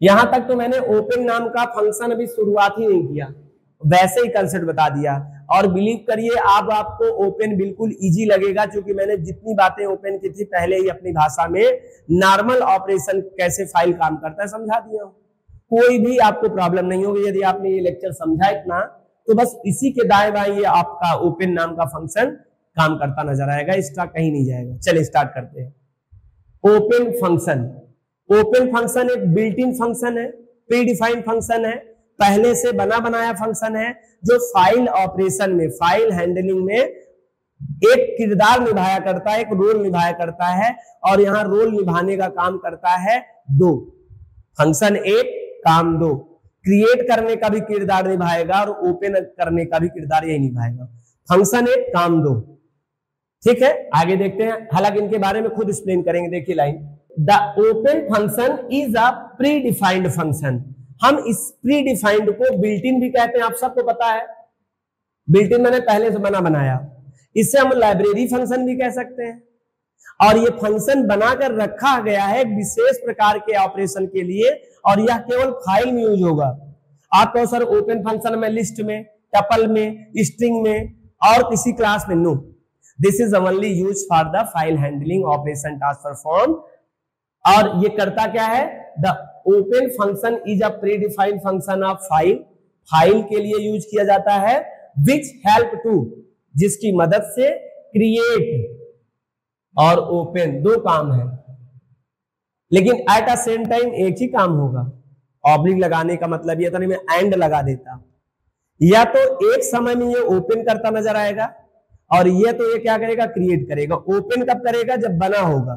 यहां तक तो मैंने ओपन नाम का फंक्शन अभी शुरुआत ही नहीं किया, वैसे ही कंसेप्ट बता दिया। और बिलीव करिए अब आपको ओपन बिल्कुल इजी लगेगा, क्योंकि मैंने जितनी बातें ओपन की थी पहले ही अपनी भाषा में नॉर्मल ऑपरेशन कैसे फाइल काम करता है समझा दिया हूं। कोई भी आपको प्रॉब्लम नहीं होगी यदि आपने ये लेक्चर समझा इतना, तो बस इसी के दाएं बाएं ये आपका ओपन नाम का फंक्शन काम करता नजर आएगा, इसका कहीं नहीं जाएगा। चलिए स्टार्ट करते हैं। ओपन फंक्शन, ओपन फंक्शन एक बिल्ट इन फंक्शन है, प्री डिफाइंड फंक्शन है, पहले से बना बनाया फंक्शन है, जो फाइल ऑपरेशन में, फाइल हैंडलिंग में एक किरदार निभाया करता है, एक रोल निभाया करता है। और यहां रोल निभाने का काम करता है दो, फंक्शन एक, काम दो। क्रिएट करने का भी किरदार निभाएगा और ओपन करने का भी किरदार यही निभाएगा। फंक्शन एक, काम दो, ठीक है। आगे देखते हैं, हालांकि इनके बारे में खुद एक्सप्लेन करेंगे। देखिए line, the open function is a pre defined function. हम इस प्री डिफाइंड को बिल्ट इन भी कहते हैं, आप सबको पता है। बिल्ट इन मैंने पहले से बना बनाया, इससे हम लाइब्रेरी फंक्शन भी कह सकते हैं। और ये फंक्शन बनाकर रखा गया है एक विशेष प्रकार के ऑपरेशन के लिए, और यह केवल फाइल में यूज होगा। आप कहो सर ओपन फंक्शन में लिस्ट में, टपल में, स्ट्रिंग में और किसी क्लास में? No, this is only use for the file handling operation task perform. और ये करता क्या है? The open function is a pre defined function of file, file के लिए यूज किया जाता है, विच हेल्प टू, जिसकी मदद से क्रिएट और ओपन, दो काम है लेकिन एट अ सेम टाइम एक ही काम होगा। ऑब्लिक लगाने का मतलब ये था, नहीं मैं एंड लगा देता, या तो एक समय में ये ओपन करता नजर आएगा और ये तो ये क्या करेगा? क्रिएट करेगा। ओपन कब करेगा? जब बना होगा।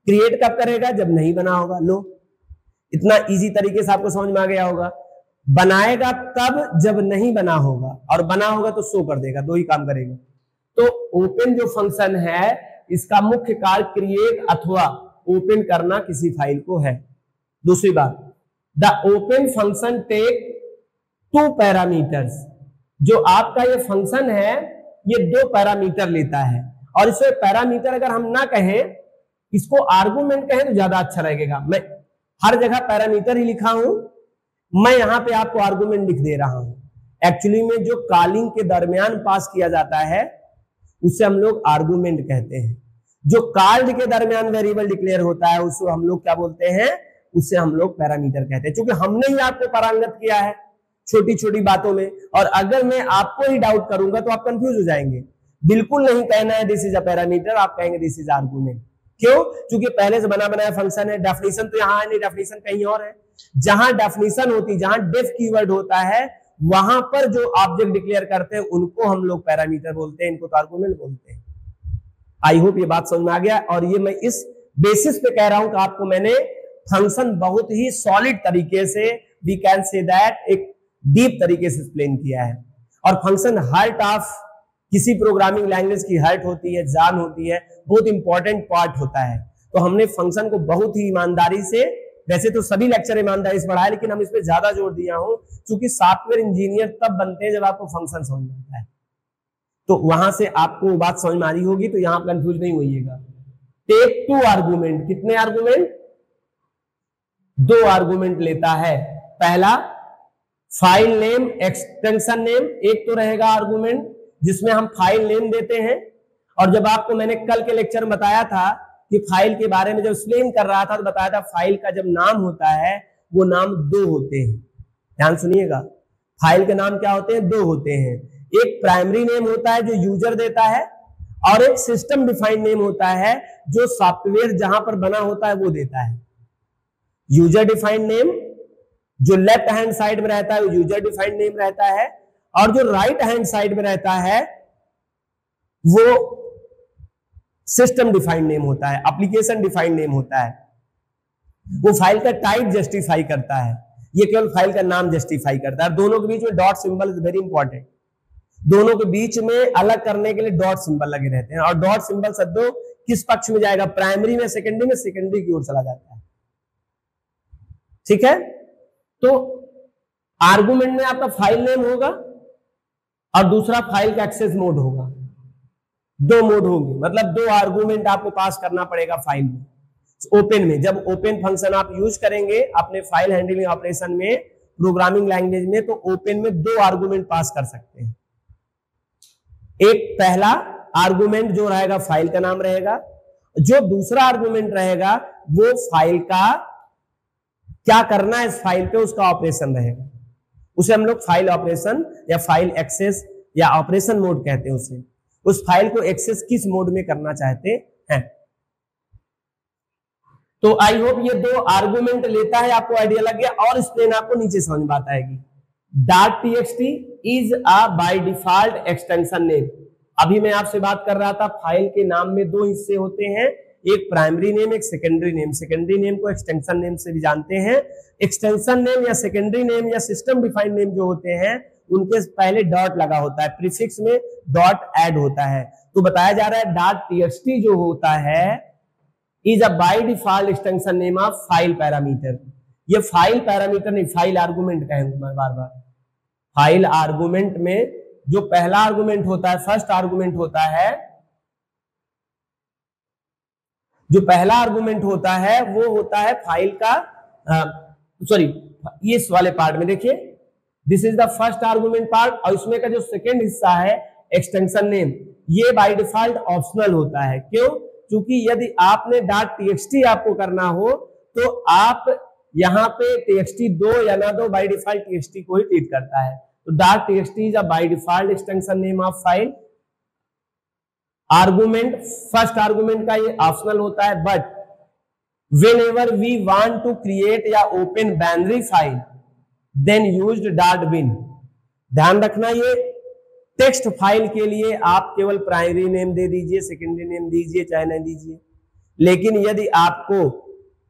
क्रिएट कब करेगा? जब नहीं बना होगा। लो, इतना इजी तरीके से आपको समझ में आ गया होगा। बनाएगा तब जब नहीं बना होगा, और बना होगा तो शो कर देगा, दो ही काम करेगा। तो ओपन जो फंक्शन है इसका मुख्य कार्य क्रिएट अथवा ओपन करना किसी फाइल को है। दूसरी बात, the open function take 2 parameters, जो आपका ये फंक्शन है ये 2 पैरामीटर लेता है। और इसमें पैरामीटर अगर हम ना कहें, इसको आर्गुमेंट कहें तो ज्यादा अच्छा लगेगा। मैं हर जगह पैरामीटर ही लिखा हूं, मैं यहां पे आपको आर्गुमेंट लिख दे रहा हूं। एक्चुअली में जो कॉलिंग के दरमियान पास किया जाता है उसे हम लोग आर्गुमेंट कहते हैं। जो कॉल्ड के दरमियान वेरिएबल डिक्लेयर होता है उसको हम लोग क्या बोलते हैं? उसे हम लोग पैरामीटर कहते हैं। क्योंकि हमने ही आपको पारंगत किया है छोटी छोटी बातों में, और अगर मैं आपको ही डाउट करूंगा तो आप कंफ्यूज हो जाएंगे। बिल्कुल नहीं कहना है दिस इज अ पैरामीटर, आप कहेंगे दिस इज आर्गुमेंट। क्यों? क्योंकि पहले से बना बनाया फंक्शन है। डेफिनेशन तो यहां है नहीं, डेफिनेशन कहीं और है। जहां डेफिनेशन होती, जहां डेफ कीवर्ड होता है, वहां पर जो ऑब्जेक्ट डिक्लेयर करते हैं उनको हम लोग पैरामीटर बोलते हैं, इनको तो आर्गुमेंट बोलते हैं। आई होप ये बात समझ में आ गया। और ये मैं इस बेसिस पे कह रहा हूं कि आपको मैंने फंक्शन बहुत ही सॉलिड तरीके से, वी कैन से दैट, एक डीप तरीके से एक्सप्लेन किया है। और फंक्शन हार्ट ऑफ किसी प्रोग्रामिंग लैंग्वेज की हार्ट होती है, जान होती है, बहुत इंपॉर्टेंट पार्ट होता है। तो हमने फंक्शन को बहुत ही ईमानदारी से, वैसे तो सभी लेक्चर ईमानदारी से पढ़ा है, लेकिन हम इस पे ज्यादा जोर दिया हूं क्योंकि सॉफ्टवेयर इंजीनियर तब बनते हैं जब आपको फंक्शन समझ में आता है। तो वहां से आपको बात समझ में आ रही होगी, तो यहां कंफ्यूज नहीं होइएगा। टेक 2 आर्गुमेंट, कितने आर्गुमेंट? 2 आर्गुमेंट लेता है। पहला फाइल नेम, एक्सटेंशन नेम, एक तो रहेगा आर्गुमेंट जिसमें हम फाइल नेम देते हैं। और जब आपको मैंने कल के लेक्चर में बताया था कि फाइल के बारे में जब एक्सप्लेन कर रहा था तो बताया था फाइल का जब नाम होता है वो नाम 2 होते हैं। ध्यान सुनिएगा, फाइल के नाम क्या होते हैं? 2 होते हैं। एक प्राइमरी नेम होता है जो यूजर देता है, और एक सिस्टम डिफाइंड नेम होता है जो सॉफ्टवेयर जहां पर बना होता है वो देता है। यूजर डिफाइंड नेम जो लेफ्ट हैंड साइड में रहता है वो यूजर डिफाइंड नेम रहता है, और जो राइट हैंड साइड में रहता है वो सिस्टम डिफाइंड नेम होता है, एप्लीकेशन डिफाइंड नेम होता है। वो फाइल का टाइप जस्टिफाई करता है, ये केवल फाइल का नाम जस्टिफाई करता है। दोनों के बीच में dot symbol is very important. दोनों के बीच में अलग करने के लिए डॉट सिंबल लगे रहते हैं। और डॉट सिंबल सद्दो किस पक्ष में जाएगा? प्राइमरी में, सेकेंडरी की ओर चला जाता है। ठीक है, तो आर्गुमेंट में आपका फाइल नेम होगा और दूसरा फाइल का एक्सेस मोड होगा। 2 मोड होंगे, मतलब 2 आर्गुमेंट आपको पास करना पड़ेगा फाइल में। ओपन में जब ओपन फंक्शन आप यूज करेंगे अपने फाइल हैंडलिंग ऑपरेशन में, प्रोग्रामिंग लैंग्वेज में, तो ओपन में 2 आर्गुमेंट पास कर सकते हैं। एक पहला आर्गुमेंट जो रहेगा फाइल का नाम रहेगा, जो दूसरा आर्गुमेंट रहेगा वो फाइल का क्या करना है, इस फाइल पे उसका ऑपरेशन रहेगा। उसे हम लोग फाइल ऑपरेशन या फाइल एक्सेस या ऑपरेशन मोड कहते हैं। उसे, उस फाइल को एक्सेस किस मोड में करना चाहते हैं। तो आई होप ये 2 आर्गुमेंट लेता है, आपको आइडिया लग गया। और एक्सप्लेन आपको नीचे समझ में आता है। .txt is a by default extension name. अभी मैं आपसे बात कर रहा था फाइल के नाम में 2 हिस्से होते हैं, एक प्राइमरी नेम, एक सेकेंडरी नेम। सेकेंडरी नेम को एक्सटेंशन नेम से भी जानते हैं। एक्सटेंशन नेम या सेकेंडरी नेम या सिस्टम डिफाइंड नेम जो होते हैं उनके पहले डॉट लगा होता है, प्रीफिक्स में डॉट ऐड होता है। तो बताया जा रहा है .txt जो होता है is a by default extension name of file parameter. ये फाइल पैरामीटर नहीं, फाइल आर्गुमेंट कहेंगे मैं बार बार। फाइल आर्गुमेंट में जो पहला आर्गुमेंट होता है, फर्स्ट आर्गुमेंट होता है, जो पहला आर्गुमेंट होता है वो होता है फाइल का, सॉरी, इस वाले पार्ट में देखिए, this is the first argument part. और इसमें का जो सेकेंड हिस्सा है एक्सटेंशन नेम, ये बाय डिफॉल्ट ऑप्शनल होता है। क्यों? क्योंकि यदि आपने .txt आपको करना हो तो आप यहाँ पे txt दो या ना दो, बाय डिफॉल्ट txt को ही ट्रीट करता है। तो .txt is a by default extension name of file. Argument, first argument का ये ऑप्शनल होता है, but whenever we want to create या open binary file then used .bin। ध्यान रखना, ये टेक्स्ट फाइल के लिए आप केवल प्राइमरी नेम दे दीजिए, सेकेंडरी नेम दीजिए चाहे नहीं दीजिए। लेकिन यदि आपको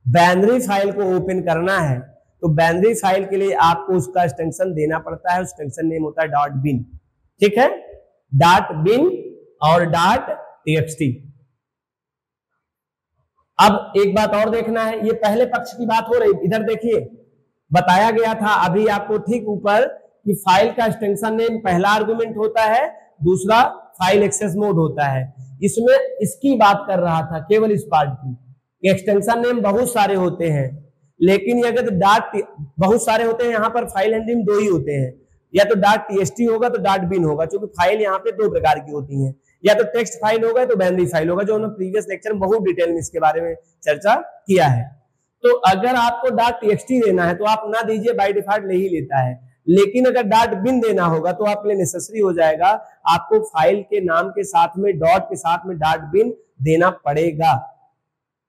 बाइनरी फाइल को ओपन करना है तो बाइनरी फाइल के लिए आपको उसका एक्सटेंशन देना पड़ता है। एक्सटेंशन नेम होता है .bin। ठीक है, .bin और .txt। अब एक बात और देखना है, ये पहले पक्ष की बात हो रही, इधर देखिए बताया गया था अभी आपको ठीक ऊपर कि फाइल का एक्सटेंशन नेम पहला आर्गुमेंट होता है, दूसरा फाइल एक्सेस मोड होता है। इसमें इसकी बात कर रहा था, केवल इस पार्ट की। एक्सटेंशन नेम बहुत सारे होते हैं, लेकिन अगर बहुत सारे होते हैं, यहाँ पर फाइल हैंडलिंग दो ही होते हैं, या तो .txt होगा तो .bin होगा, क्योंकि फाइल यहाँ पे दो प्रकार की होती हैं, या तो टेक्स्ट फाइल होगा तो बाइनरी फाइल होगा, जो हमने प्रीवियस लेक्चर में बहुत डिटेल में इसके बारे में चर्चा किया है। तो अगर आपको .txt देना है तो आप ना दीजिए, बाय डिफॉल्ट ले ही लेता है। लेकिन अगर .bin देना होगा तो आपके लिए नेसेसरी हो जाएगा, आपको फाइल के नाम के साथ में डॉट के साथ में .bin देना पड़ेगा।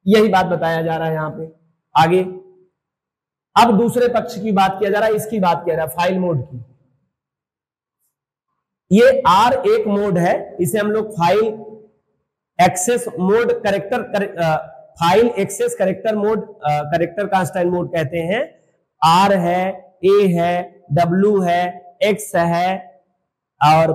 यही बात बताया जा रहा है यहाँ पे। आगे अब दूसरे पक्ष की बात किया जा रहा है, इसकी बात किया जा रहा है फाइल मोड की। ये R एक मोड है, इसे हम लोग file access mode file access character mode, character constant mode कहते हैं। R है, A है, W है, X है और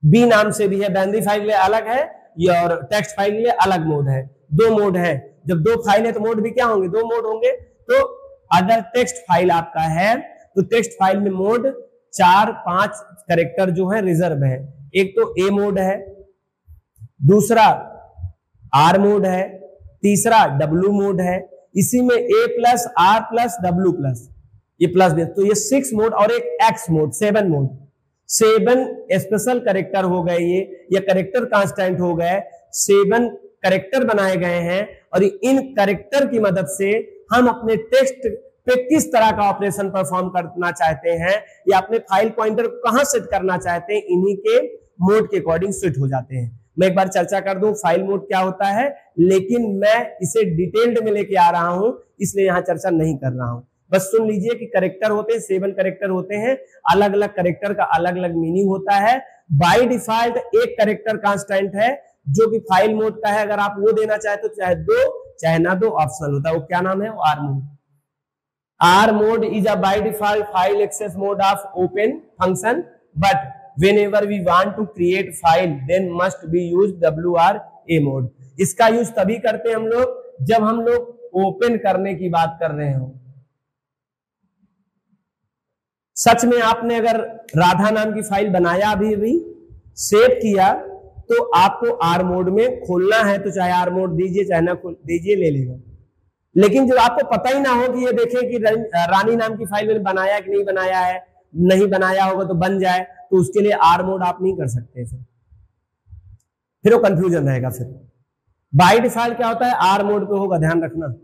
B नाम से भी है। बाइनरी फाइल के लिए अलग है, ये और टेक्स्ट फाइल के लिए अलग मोड है। दो मोड है, जब दो फाइल है तो मोड भी क्या होंगे, दो मोड होंगे। तो अगर टेक्स्ट फाइल आपका है तो टेक्स्ट फाइल में मोड 4-5 कैरेक्टर जो है रिजर्व है। एक तो A मोड है, दूसरा R मोड है, तीसरा W मोड है। इसी में A+R+W+, ये प्लस भी, तो ये 6 मोड और एक X mode, 7 mode. 7 special character हो गए ये कैरेक्टर कांस्टेंट हो गए। 7 कैरेक्टर बनाए गए हैं और इन कैरेक्टर की मदद से हम अपने टेक्स्ट पे किस तरह का ऑपरेशन परफॉर्म करना चाहते हैं या अपने फाइल पॉइंटर को कहां सेट करना चाहते हैं, इन्हीं के मोड के अकॉर्डिंग सेट हो जाते हैं। मैं एक बार चर्चा कर दूं फाइल मोड क्या होता है, लेकिन मैं इसे डिटेल्ड में लेके आ रहा हूं, इसलिए यहां चर्चा नहीं कर रहा हूं। बस सुन लीजिए कि कैरेक्टर होते हैं, 7 कैरेक्टर होते हैं। अलग अलग कैरेक्टर का अलग अलग मीनिंग होता है। बाय डिफॉल्ट एक कैरेक्टर कांस्टेंट है जो कि फाइल मोड का है। अगर आप वो देना चाहे तो चाहे दो चाहे ना दो, ऑप्शनल होता है। वो क्या नाम है, वो R mode. R mode is a by default file access mode of open function, but whenever we want to create file then must be used WRA mode। इसका यूज तभी करते हैं हम लोग जब हम लोग ओपन करने की बात कर रहे हो। सच में आपने अगर राधा नाम की फाइल बनाया, अभी सेव किया, तो आपको R मोड में खोलना है तो चाहे R मोड दीजिए चाहे ना दीजिए, ले लेगा। लेकिन जब आपको पता ही ना हो कि ये देखें कि रानी नाम की फाइल में बनाया कि नहीं बनाया है, नहीं बनाया होगा तो बन जाए, तो उसके लिए R मोड आप नहीं कर सकते, फिर वो कंफ्यूजन रहेगा। फिर बाय डिफॉल्ट क्या होता है, R मोड पे होगा, ध्यान रखना।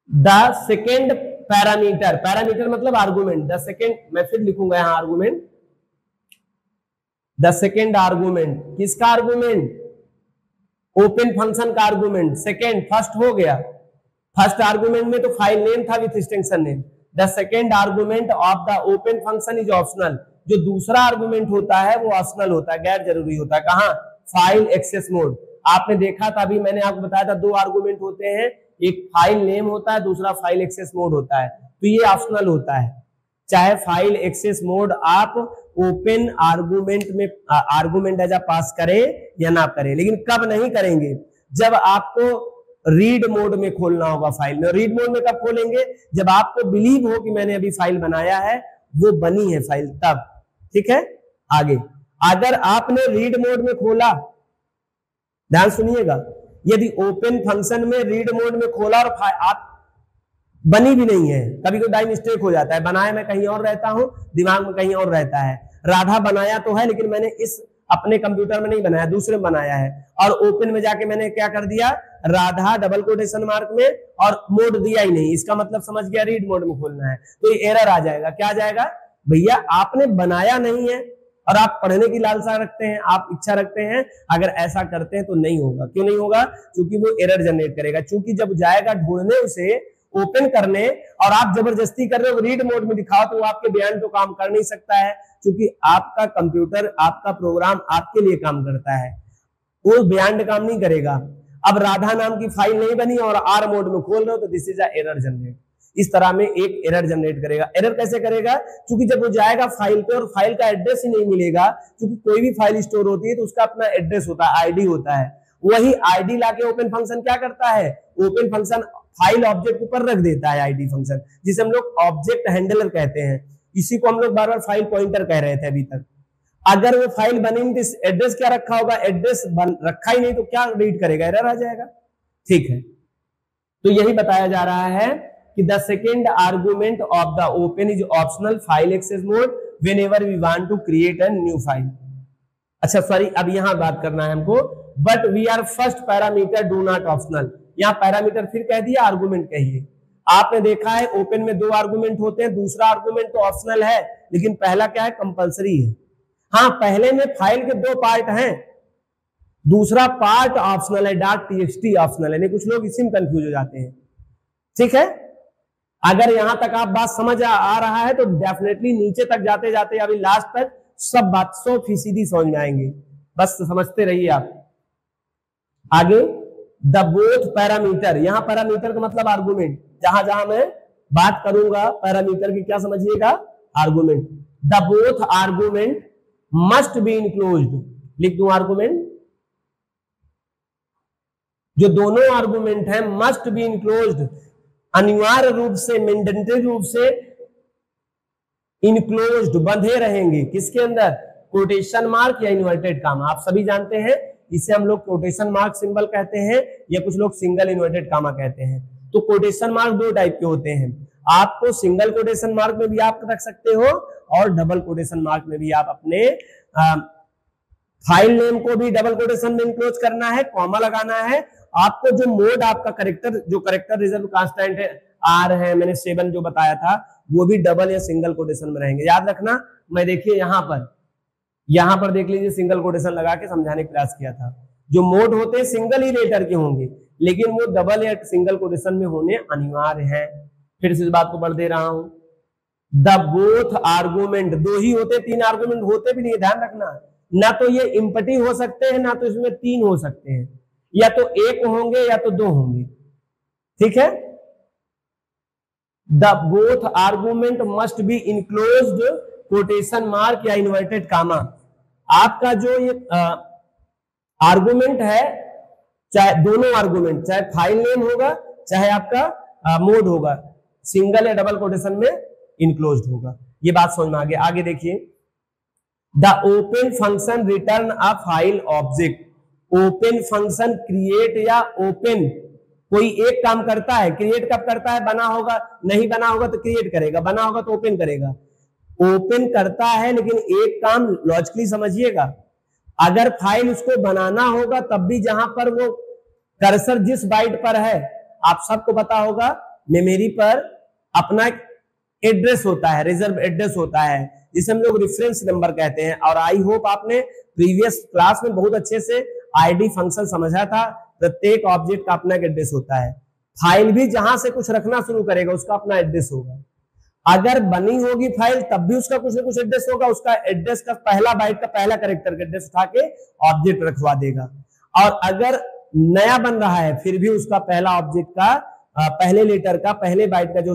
द सेकेंड पैरामीटर, पैरामीटर मतलब आर्गुमेंट, द सेकेंड, मैं फिर लिखूंगा यहां आर्गुमेंट, द सेकेंड आर्गुमेंट। किसका आर्गुमेंट, ओपन फंक्शन का आर्गुमेंट। सेकेंड, फर्स्ट हो गया, फर्स्ट आर्गुमेंट में तो फाइल नेम था with extension name. The second argument of the open function is optional. जो दूसरा आर्गुमेंट होता है वो ऑप्शनल होता है, गैर जरूरी होता है। कहां, फाइल एक्सेस मोड। आपने देखा था, अभी मैंने आपको बताया था, दो आर्गुमेंट होते हैं, एक फाइल नेम होता है, दूसरा फाइल एक्सेस मोड होता है। तो ये ऑप्शनल होता है, चाहे फाइल एक्सेस मोड आप ओपन आर्गुमेंट में आर्गुमेंट एज पास करें या ना करें। लेकिन कब नहीं करेंगे, जब आपको रीड मोड में खोलना होगा फाइल में। रीड मोड में कब खोलेंगे, जब आपको बिलीव हो कि मैंने अभी फाइल बनाया है, वो बनी है फाइल, तब। ठीक है, आगे अगर आपने रीड मोड में खोला, ध्यान सुनिएगा, यदि ओपन फंक्शन में रीड मोड में खोला और आप बनी भी नहीं है, कभी कोई बाई मिस्टेक हो जाता है, बनाया मैं कहीं और रहता हूं, दिमाग में कहीं और रहता है। राधा बनाया तो है लेकिन मैंने इस अपने कंप्यूटर में नहीं बनाया, दूसरे में बनाया है, और ओपन में जाके मैंने क्या कर दिया, राधा डबल कोटेशन मार्क में, और मोड दिया ही नहीं, इसका मतलब समझ गया रीड मोड में खोलना है, तो ये एरर आ जाएगा। क्या आ जाएगा भैया, आपने बनाया नहीं है और आप पढ़ने की लालसा रखते हैं, आप इच्छा रखते हैं, अगर ऐसा करते हैं तो नहीं होगा। क्यों नहीं होगा? क्योंकि वो एरर जनरेट करेगा। क्योंकि जब जाएगा ढूंढने उसे ओपन करने और आप जबरदस्ती कर रहे हो रीड मोड में दिखाओ, तो वो आपके बयान तो काम कर नहीं सकता है, क्योंकि आपका कंप्यूटर, आपका प्रोग्राम आपके लिए काम करता है, वो बयान काम नहीं करेगा। अब राधा नाम की फाइल नहीं बनी और आर मोड में खोल रहे हो, तो this is a error generate. इस तरह में एक एरर जनरेट करेगा। एरर कैसे करेगा? क्योंकि जब वो जाएगा फाइल पे और फाइल का एड्रेस ही नहीं मिलेगा, क्योंकि कोई भी फाइल स्टोर होती है तो उसका अपना एड्रेस होता है, आईडी होता है, वही आईडी लाके ओपन फंक्शन क्या करता है, ओपन फंक्शन फाइल ऑब्जेक्ट ऊपर रख देता है आईडी फंक्शन, जिसे हम लोग ऑब्जेक्ट हैंडलर कहते हैं। इसी को हम लोग बार बार फाइल पॉइंटर कह रहे थे अभी तक। अगर वो फाइल बनी तो एड्रेस क्या रखा होगा, एड्रेस रखा ही नहीं तो क्या रीड करेगा, एरर आ जाएगा। ठीक है, तो यही बताया जा रहा है कि the second argument of the open is optional file access mode whenever we want to create a new file. अच्छा सॉरी, अब यहां बात करना है हमको, but we are first parameter do not optional. यहां पैरामीटर फिर कह दिया, आर्गुमेंट कहिए। आपने देखा है ओपन में 2 आर्गुमेंट होते हैं, दूसरा आर्गुमेंट तो ऑप्शनल है, लेकिन पहला क्या है, कंपलसरी है। हाँ, पहले में फाइल के 2 पार्ट हैं, दूसरा पार्ट ऑप्शनल है, .txt ऑप्शनल है। कुछ लोग इसी में कंफ्यूज हो जाते हैं। ठीक है, अगर यहां तक आप बात समझ आ रहा है तो डेफिनेटली नीचे तक जाते जाते अभी लास्ट तक सब बात 100% समझ में आएंगे, बस समझते रहिए आप। आगे द बोथ पैरामीटर, यहां पैरामीटर का मतलब आर्गुमेंट, जहां जहां मैं बात करूंगा पैरामीटर की क्या समझिएगा, argument. The both argument must be enclosed, लिख दूं आर्गुमेंट, जो दोनों आर्गुमेंट है मस्ट बी इनक्लोज्ड, अनिवार्य रूप से, मैंडेटरी रूप से इनक्लोज्ड, बंधे रहेंगे। किसके अंदर? कोटेशन मार्क या इन्वर्टेड कामा। आप सभी जानते हैं इसे हम लोग कोटेशन मार्क सिंबल कहते हैं, या कुछ लोग सिंगल इन्वर्टेड कामा कहते हैं। तो कोटेशन मार्क 2 टाइप के होते हैं, आपको सिंगल कोटेशन मार्क में भी आप रख सकते हो और डबल कोटेशन मार्क में भी आप अपने फाइल नेम को भी डबल कोटेशन में इनक्लोज करना है, कॉमा लगाना है। आपको जो मोड आपका करेक्टर, जो करेक्टर रिजर्व कांस्टेंट है आर है, मैंने 7 जो बताया था, वो भी डबल या सिंगल कोटेशन में रहेंगे, याद रखना। मैं देखिए यहां पर देख लीजिए, सिंगल कोटेशन लगा के समझाने का प्रयास किया था। जो मोड होते हैं सिंगल ही लेटर के होंगे, लेकिन वो डबल या सिंगल कोटेशन में होने अनिवार्य है। फिर से इस बात को पढ़ दे रहा हूं, द बोथ आर्गुमेंट, 2 ही होते, 3 आर्गुमेंट होते भी नहीं, ध्यान रखना। ना तो ये इम्पटी हो सकते हैं, ना तो इसमें 3 हो सकते हैं, या तो 1 होंगे या तो 2 होंगे। ठीक है, the both argument must be enclosed quotation mark या इन्वर्टेड कामा। आपका जो ये आर्गुमेंट है, चाहे दोनों आर्गुमेंट, चाहे फाइल नेम होगा चाहे आपका मोड होगा, सिंगल या डबल कोटेशन में इनक्लोज्ड होगा। ये बात समझ में आ गया। आगे देखिए, the open function return a file object. Open function create या ओपन, कोई एक काम करता है, क्रिएट कब करता है, बना होगा, नहीं बना होगा तो क्रिएट करेगा, बना होगा तो ओपन करेगा। ओपन करता है, लेकिन एक काम लॉजिकली समझिएगा, अगर फाइल उसको बनाना होगा तब भी जहां पर वो कर्सर जिस बाइट पर है, आप सबको पता होगा मेमोरी पर अपना एड्रेस होता है, रिजर्व एड्रेस होता है, जिसे हम लोग रेफरेंस नंबर कहते हैं। और आई होप आपने प्रीवियस क्लास में बहुत अच्छे से आईडी फंक्शन समझा था। प्रत्येक ऑब्जेक्ट का अपना एड्रेस होता है। फाइल भी जहां से कुछ रखना शुरू करेगा उसका अपना एड्रेस होगा। अगर बनी होगी फाइल तब भी उसका कुछ ना कुछ एड्रेस होगा, उसका एड्रेस का पहला बाइट का पहला कैरेक्टर का एड्रेस उठा के ऑब्जेक्ट रखवा देगा। और अगर नया बन रहा है फिर भी उसका पहला ऑब्जेक्ट का पहले लेटर का पहले बाइट का जो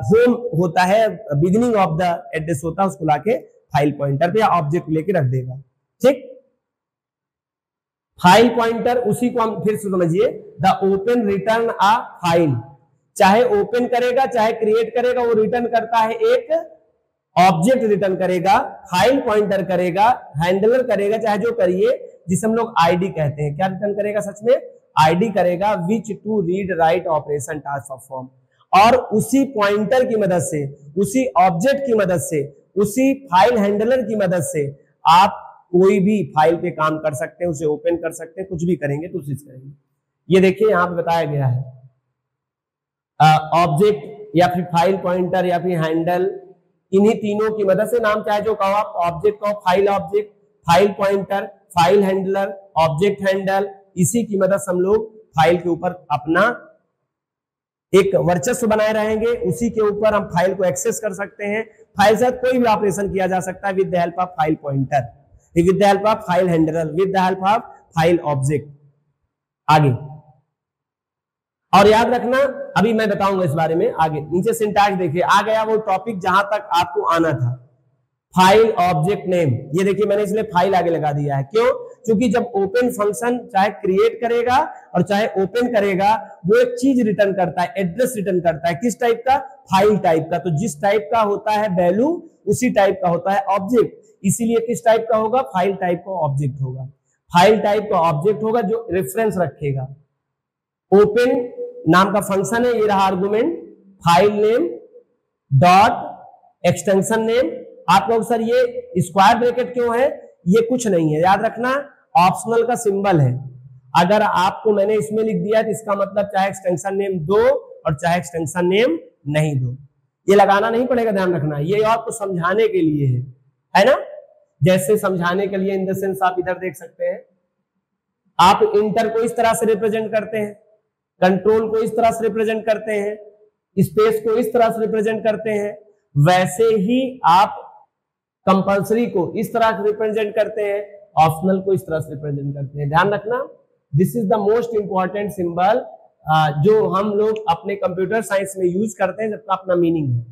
होम होता है, बिगिनिंग ऑफ द एड्रेस होता है, उसको लाके फाइल पॉइंटर पे या ऑब्जेक्ट लेके रख देगा। ठीक, फाइल पॉइंटर, उसी को हम फिर से समझिए, the open return a file, चाहे ओपन करेगा चाहे क्रिएट करेगा, वो रिटर्न करता है एक ऑब्जेक्ट रिटर्न करेगा, फाइल पॉइंटर करेगा, हैंडलर करेगा, चाहे जो करिए, जिसे हम लोग आईडी कहते हैं। क्या रिटर्न करेगा? सच में आईडी करेगा, which to read write operation task perform. और उसी पॉइंटर की मदद से, उसी ऑब्जेक्ट की मदद से, उसी फाइल हैंडलर की मदद से आप कोई भी फाइल पे काम कर सकते हैं, उसे ओपन कर सकते हैं, कुछ भी करेंगे तो कोशिश करेंगे। ये देखिए यहां पे बताया गया है ऑब्जेक्ट या फिर फाइल पॉइंटर या फिर हैंडल, इन्हीं तीनों की मदद से, नाम चाहे जो कहो आप, ऑब्जेक्ट कहो, file object, file pointer, file handler, object handle, इसी की मदद से हम लोग फाइल के ऊपर अपना एक वर्चस्व बनाए रहेंगे, उसी के ऊपर हम फाइल को एक्सेस कर सकते हैं। फाइल से कोई भी ऑपरेशन किया जा सकता है with the help of file pointer, with the help of file handler, with the help of file object. आगे और याद रखना, अभी मैं बताऊंगा इस बारे में आगे। नीचे सिंटैक्स देखिए, आ गया वो टॉपिक जहां तक आपको आना था, फाइल ऑब्जेक्ट नेम। ये देखिए मैंने इसलिए फाइल आगे लगा दिया है, क्यों? क्योंकि जब ओपन फंक्शन चाहे क्रिएट करेगा और चाहे ओपन करेगा, वो एक चीज रिटर्न करता है, एड्रेस रिटर्न करता है। किस टाइप का? फाइल टाइप का। तो जिस टाइप का होता है वैल्यू, उसी टाइप का होता है ऑब्जेक्ट। इसीलिए किस टाइप का होगा? फाइल टाइप का ऑब्जेक्ट होगा। फाइल टाइप का ऑब्जेक्ट होगा जो रेफरेंस रखेगा। ओपन नाम का फंक्शन है, ये रहा argument, file name dot extension name. आप लोग सर ये स्क्वायर ब्रैकेट क्यों है? ये कुछ नहीं है, याद रखना, ऑप्शनल का सिंबल है। अगर आपको मैंने इसमें लिख दिया तो इसका मतलब चाहे एक्सटेंशन नेम दो और चाहे एक्सटेंशन नेम नहीं दो, ये लगाना नहीं पड़ेगा, ध्यान रखना। ये आपको समझाने के लिए है ना? जैसे समझाने के लिए इन द सेंस आप इधर देख सकते हैं, आप इंटर को इस तरह से रिप्रेजेंट करते हैं, कंट्रोल को इस तरह से रिप्रेजेंट करते हैं, स्पेस को इस तरह से रिप्रेजेंट करते हैं, वैसे ही आप कंपल्सरी को इस तरह से रिप्रेजेंट करते हैं, ऑप्शनल को इस तरह से रिप्रेजेंट करते हैं। ध्यान रखना, this is the most important symbol जो हम लोग अपने कंप्यूटर साइंस में यूज करते हैं, जिसका अपना मीनिंग है।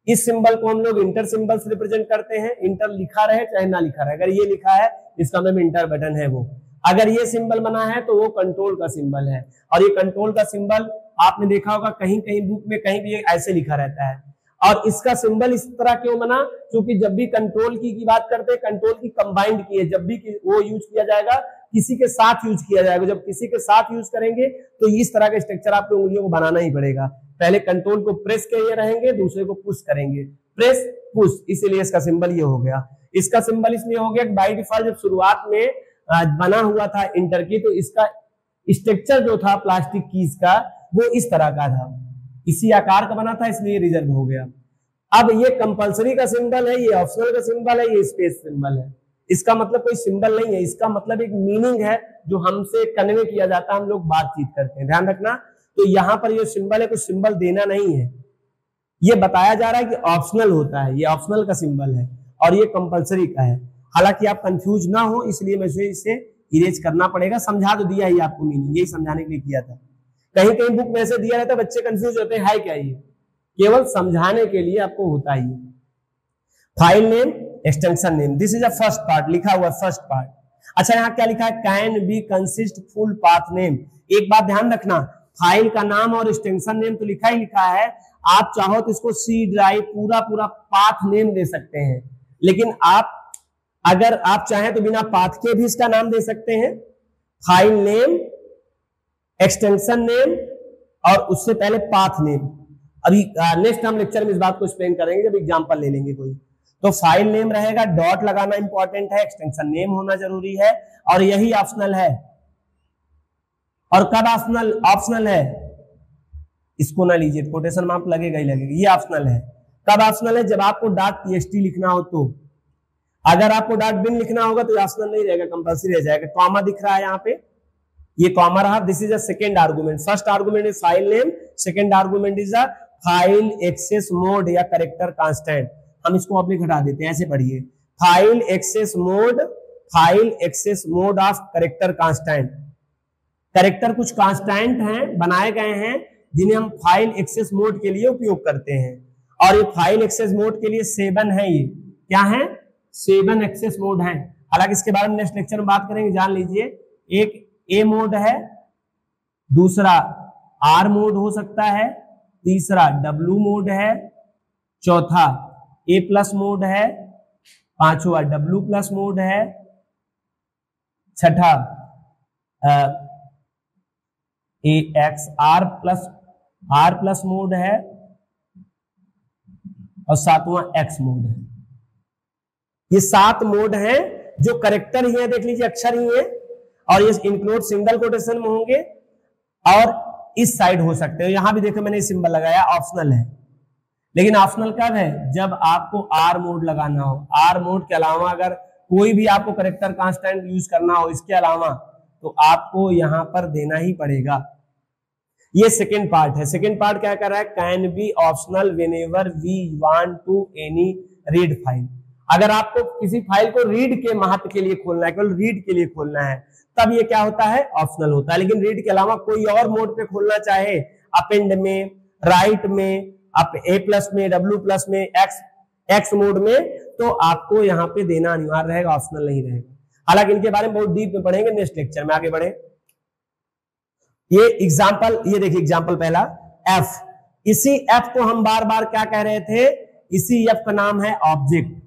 इस सिंबल को हम लोग इंटर सिंबल से रिप्रेजेंट करते हैं। इंटर लिखा रहे चाहे ना लिखा रहे, अगर ये लिखा है इसका मतलब इंटर बटन है वो, अगर ये सिंबल बना है तो वो कंट्रोल का सिंबल है। और ये कंट्रोल का सिंबल आपने देखा होगा कहीं कहीं बुक में कहीं भी ऐसे लिखा रहता है। और इसका सिंबल इस तरह क्यों बना? क्योंकि जब भी कंट्रोल की बात करते हैं, कंट्रोल की कंबाइंड की है, जब भी वो यूज किया जाएगा किसी के साथ यूज किया जाएगा। जब किसी के साथ यूज करेंगे तो इस तरह का स्ट्रक्चर आपको उंगलियों को बनाना ही पड़ेगा। पहले कंट्रोल को प्रेस किए रहेंगे, दूसरे को पुश करेंगे, प्रेस पुश, इसीलिए इसका सिंबल ये हो गया। इसका सिंबल इसलिए हो गया कि बाय डिफॉल्ट जब शुरुआत में बना हुआ था इंटर की, तो इसका स्ट्रक्चर जो था प्लास्टिक कीज का वो इस तरह का था, इसी आकार का बना था, इसलिए रिजर्व हो गया। अब ये कंपलसरी का सिंबल है, ये ऑप्शनल का सिंबल है, ये स्पेस सिंबल है। इसका मतलब कोई सिंबल नहीं है, इसका मतलब एक मीनिंग है जो हमसे कन्वे किया जाता है, हम लोग बातचीत करते हैं। ध्यान रखना, तो यहां पर ये सिंबल है, कुछ सिंबल देना नहीं है, ये बताया जा रहा है कि ऑप्शनल होता है, ये ऑप्शनल का सिंबल है और ये कंपलसरी का है। हालांकि आप कंफ्यूज ना हो इसलिए मुझे इसे इरेज करना पड़ेगा। समझा तो दिया ही आपको मीनिंग, यही समझाने के लिए किया था। कहीं कहीं बुक में ऐसे दिया रहता है, बच्चे कंफ्यूज होते हैं, है क्या ये? केवल समझाने के लिए आपको होता ही। File name, extension name, this is a first part, लिखा हुआ फर्स्ट पार्ट। अच्छा यहाँ क्या लिखा है? Can be consist full path name. एक बात ध्यान रखना, फाइल का नाम और एक्सटेंशन नेम तो लिखा ही लिखा है, आप चाहो तो इसको सी ड्राइव पूरा पूरा पाथ नेम दे सकते हैं, लेकिन आप अगर आप चाहें तो बिना पाथ के भी इसका नाम दे सकते हैं। फाइल नेम, एक्सटेंशन नेम और उससे पहले पाथ नेम। अभी नेक्स्ट हम लेक्चर में इस बात को एक्सप्लेन करेंगे जब एग्जांपल ले लेंगे कोई। तो फाइल नेम रहेगा, डॉट लगाना इंपॉर्टेंट है, एक्सटेंशन नेम होना जरूरी है, और यही ऑप्शनल है। और कब ऑप्शनल है? इसको ना लीजिए, कोटेशन मार्क लगेगा ही लगेगा, ये ऑप्शनल है। कब ऑप्शनल है? जब आपको .txt लिखना हो तो। अगर आपको .bin लिखना होगा तो ऑप्शनल नहीं रहेगा, कंपल्सरी रह जाएगा। कॉमा दिख रहा है यहाँ पे, ये कॉमा रहा, this is a second argument. First argument is file name, second argument is a file access mode या कैरेक्टर कांस्टेंट। हम इसको पब्लिक हटा देते हैं, ऐसे पढ़िए, file access mode, file access mode of character constant. Character कुछ कांस्टेंट हैं, बनाए गए हैं, जिन्हें हम फाइल एक्सेस मोड के लिए उपयोग करते हैं। और ये फाइल एक्सेस मोड के लिए 7 है, ये क्या है? 7 एक्सेस मोड है। हालांकि इसके बारे में नेक्स्ट लेक्चर में बात करेंगे, जान लीजिए। एक ए मोड है, दूसरा आर मोड हो सकता है, तीसरा डब्ल्यू मोड है, चौथा ए प्लस मोड है, पांचवा डब्ल्यू प्लस मोड है, छठा A X R plus R plus mode है और सातवां X मोड है। ये 7 मोड हैं जो करेक्टर ही है, देख लीजिए अक्षर ही है, और ये इंक्लूड सिंगल कोटेशन में होंगे और इस साइड हो सकते हो। यहां भी देखो मैंने सिंबल लगाया, ऑप्शनल है, लेकिन ऑप्शनल कब है? जब आपको आर मोड लगाना हो। आर मोड के अलावा अगर कोई भी आपको करेक्टर कांस्टेंट यूज करना हो इसके अलावा, तो आपको यहां पर देना ही पड़ेगा। ये सेकेंड पार्ट है। सेकेंड पार्ट क्या कर रहा है? Can be optional whenever we want to any read file. अगर आपको किसी फाइल को रीड के महत्व के लिए खोलना है, केवल रीड के लिए खोलना है, तब ये क्या होता है? ऑप्शनल होता है। लेकिन रीड के अलावा कोई और मोड पे खोलना चाहे, अपेंड में, राइट में, आप ए प्लस में, डब्ल्यू प्लस में, एक्स मोड में, तो आपको यहाँ पे देना अनिवार्य रहेगा, ऑप्शनल नहीं रहेगा। हालांकि इनके बारे में बहुत डीप में पढ़ेंगे नेक्स्ट लेक्चर में। आगे बढ़े। ये एग्जाम्पल, ये देखिए एग्जाम्पल पहला एफ। इसी एफ को हम बार बार क्या कह रहे थे? इसी एफ का नाम है ऑब्जेक्ट।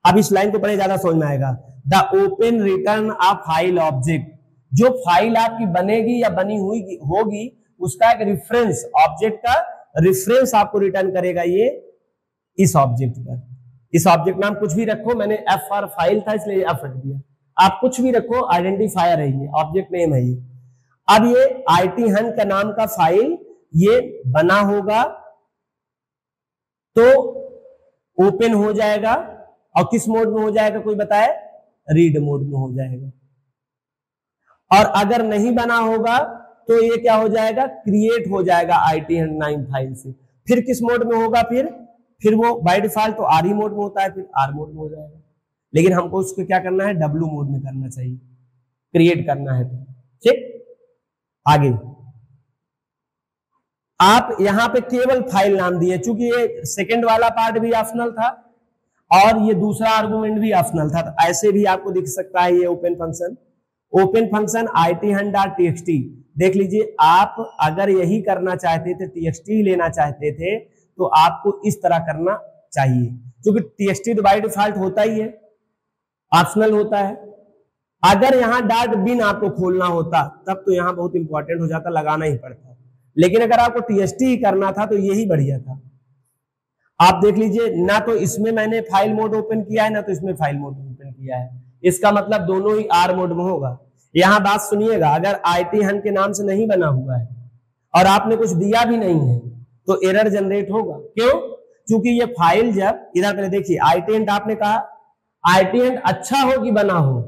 अब इस लाइन को पढ़े, ज्यादा समझ में आएगा। The open return a file object. जो फाइल आपकी बनेगी या बनी हुई होगी उसका एक रेफरेंस, ऑब्जेक्ट का रेफरेंस आपको रिटर्न करेगा ये इस ऑब्जेक्ट पर। इस ऑब्जेक्ट नाम कुछ भी रखो, मैंने एफ फॉर फाइल था इसलिए एफ रख दिया। आप कुछ भी रखो, आइडेंटिफायर है ये, ऑब्जेक्ट नेम है ये। अब ये आईटी हंट का नाम का फाइल ये बना होगा तो ओपन हो जाएगा, और किस मोड में हो जाएगा कोई बताए? रीड मोड में हो जाएगा। और अगर नहीं बना होगा तो ये क्या हो जाएगा? क्रिएट हो जाएगा आईटी हंट 9 फाइल से। फिर किस मोड में होगा? फिर वो बाय डिफॉल्ट तो आर ई मोड में होता है, फिर आर मोड में हो जाएगा। लेकिन हमको उसको क्या करना है? डब्ल्यू मोड में करना चाहिए, क्रिएट करना है तो। ठीक, आगे आप यहां पे केवल फाइल नाम दिए, चूंकि ये सेकंड वाला पार्ट भी ऑप्शनल था और ये दूसरा आर्गुमेंट भी ऑप्शनल था, तो ऐसे भी आपको दिख सकता है ये open function. Open function IT100.txt। देख लीजिए, आप अगर यही करना चाहते थे, txt लेना चाहते थे, तो आपको इस तरह करना चाहिए, क्योंकि txt तो बाय डिफॉल्ट होता ही है, ऑप्शनल होता है। अगर यहां डॉट बिन आपको खोलना होता तब तो यहां बहुत इंपॉर्टेंट हो जाता, लगाना ही पड़ता। लेकिन अगर आपको txt ही करना था तो यही बढ़िया था। आप देख लीजिए, ना तो इसमें मैंने फाइल मोड ओपन किया है, ना तो इसमें फाइल मोड ओपन किया है। इसका मतलब दोनों ही आर मोड में होगा। यहां बात सुनिएगा, अगर आईटी हंट के नाम से नहीं बना हुआ है और आपने कुछ दिया भी नहीं है तो एरर जनरेट होगा। क्यों? क्योंकि ये फाइल जब इधर पहले देखिए, आईटी हंट आपने कहा, आईटी हंट अच्छा हो कि बना हो,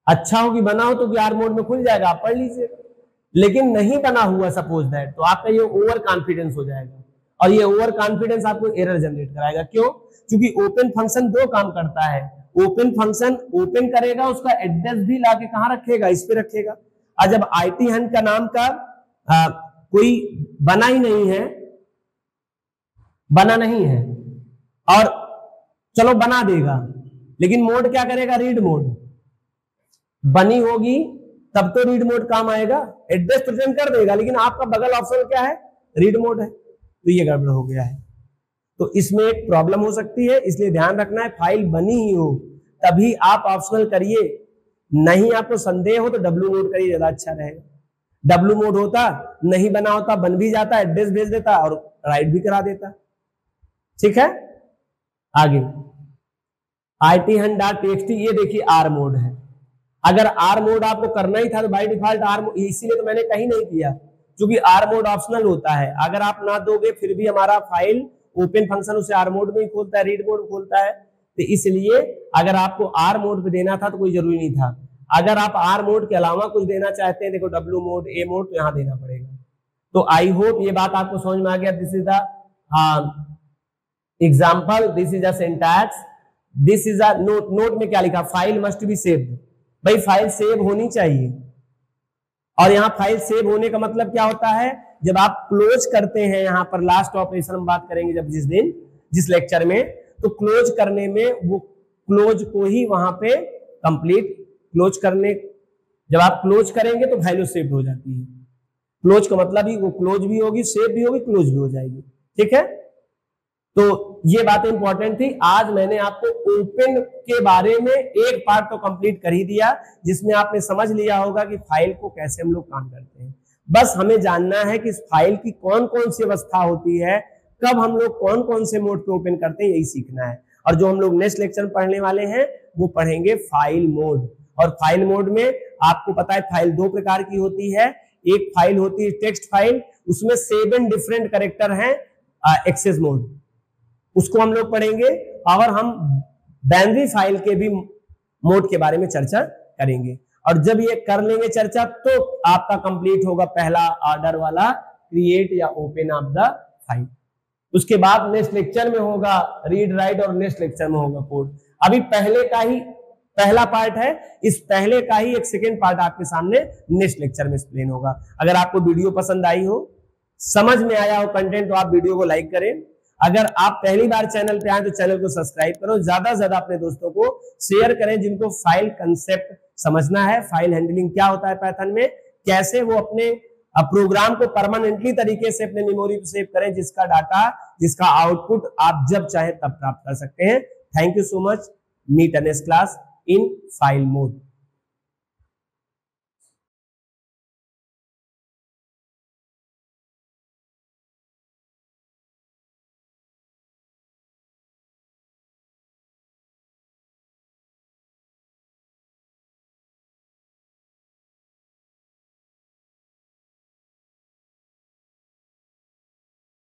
अच्छा हो कि बना हो तो आर मोड में खुल जाएगा, आप पढ़ लीजिए। लेकिन नहीं बना हुआ सपोज दैट, तो आपका ये ओवर कॉन्फिडेंस हो जाएगा, और ये ओवर कॉन्फिडेंस आपको एरर जनरेट कराएगा। क्यों? क्योंकि ओपन फंक्शन दो काम करता है। ओपन फंक्शन ओपन करेगा, उसका एड्रेस भी लाके कहां रखेगा? इस पे रखेगा। और जब आईटी हंट का नाम का कोई बना ही नहीं है, बना नहीं है, और चलो बना देगा, लेकिन मोड क्या करेगा? Read mode. बनी होगी तब तो रीड मोड काम आएगा, एड्रेस रिटर्न कर देगा, लेकिन आपका बगल ऑप्शन क्या है? रीड मोड है, तो ये गड़बड़ हो गया है। तो इसमें एक प्रॉब्लम हो सकती है, इसलिए ध्यान रखना है, फाइल बनी ही हो तभी आप ऑप्शनल करिए। नहीं आपको संदेह हो तो डब्ल्यू मोड करिए, ज्यादा अच्छा रहेगा। डब्ल्यू मोड होता, नहीं बना होता, बन भी जाता, एड्रेस भेज देता और राइट भी करा देता। ठीक है, आगे IT100.txt, ये देखिए आर मोड है। अगर आर मोड आपको करना ही था तो बाय डिफॉल्ट आर, इसीलिए तो मैंने कहीं नहीं किया, क्योंकि आर मोड ऑप्शनल होता है। अगर आप ना दोगे फिर भी हमारा फाइल ओपन फंक्शन उसे आर मोड में ही खोलता है, रीड मोड खोलता है, तो इसलिए अगर आपको आर मोड पे देना था तो कोई जरूरी नहीं था। अगर आप आर मोड के अलावा कुछ देना चाहते हैं, देखो डब्ल्यू मोड, ए मोड, तो यहां देना पड़ेगा। तो आई होप ये बात आपको समझ में आ गया। This is the example, this is a syntax, this is a note. Note में क्या लिखा? File must be saved. भाई फाइल सेव होनी चाहिए, और यहाँ फाइल सेव होने का मतलब क्या होता है? जब आप क्लोज करते हैं, यहाँ पर लास्ट ऑपरेशन हम बात करेंगे जब जिस लेक्चर में, तो क्लोज करने में वो क्लोज को ही वहां पे कंप्लीट क्लोज करने, जब आप क्लोज करेंगे तो वैल्यू सेव हो जाती है। क्लोज का मतलब ही वो क्लोज भी होगी, सेव भी होगी, क्लोज भी हो जाएगी। ठीक है, तो ये बातें इंपॉर्टेंट थी। आज मैंने आपको ओपन के बारे में एक पार्ट तो कंप्लीट कर ही दिया, जिसमें आपने समझ लिया होगा कि फाइल को कैसे हम लोग काम करते हैं। बस हमें जानना है कि इस फाइल की कौन कौन सी अवस्था होती है, कब हम लोग कौन कौन से मोड पे ओपन करते हैं, यही सीखना है। और जो हम लोग नेक्स्ट लेक्चर में पढ़ने वाले हैं वो पढ़ेंगे फाइल मोड। और फाइल मोड में आपको पता है फाइल दो प्रकार की होती है। एक फाइल होती है टेक्स्ट फाइल, उसमें 7 डिफरेंट कैरेक्टर हैं एक्सेस मोड, उसको हम लोग पढ़ेंगे। और हम बाइनरी फाइल के भी मोड के बारे में चर्चा करेंगे। और जब ये कर लेंगे चर्चा तो आपका कंप्लीट होगा पहला ऑर्डर वाला क्रिएट या ओपन ऑफ द फाइल। उसके बाद नेक्स्ट लेक्चर में होगा रीड राइट और नेक्स्ट लेक्चर में होगा कोड। अभी पहले का ही पहला पार्ट है, इस पहले का ही एक सेकेंड पार्ट आपके सामने नेक्स्ट लेक्चर में एक्सप्लेन होगा। अगर आपको वीडियो पसंद आई हो, समझ में आया हो कंटेंट, तो आप वीडियो को लाइक करें। अगर आप पहली बार चैनल पे आए तो चैनल को सब्सक्राइब करो, ज्यादा से ज्यादा अपने दोस्तों को शेयर करें जिनको फाइल कंसेप्ट समझना है, फाइल हैंडलिंग क्या होता है पाइथन में, कैसे वो अपने प्रोग्राम को परमानेंटली तरीके से अपने मेमोरी पे सेव करें, जिसका डाटा, जिसका आउटपुट आप जब चाहे तब प्राप्त कर सकते हैं। Thank you so much. Meet next class in file mode।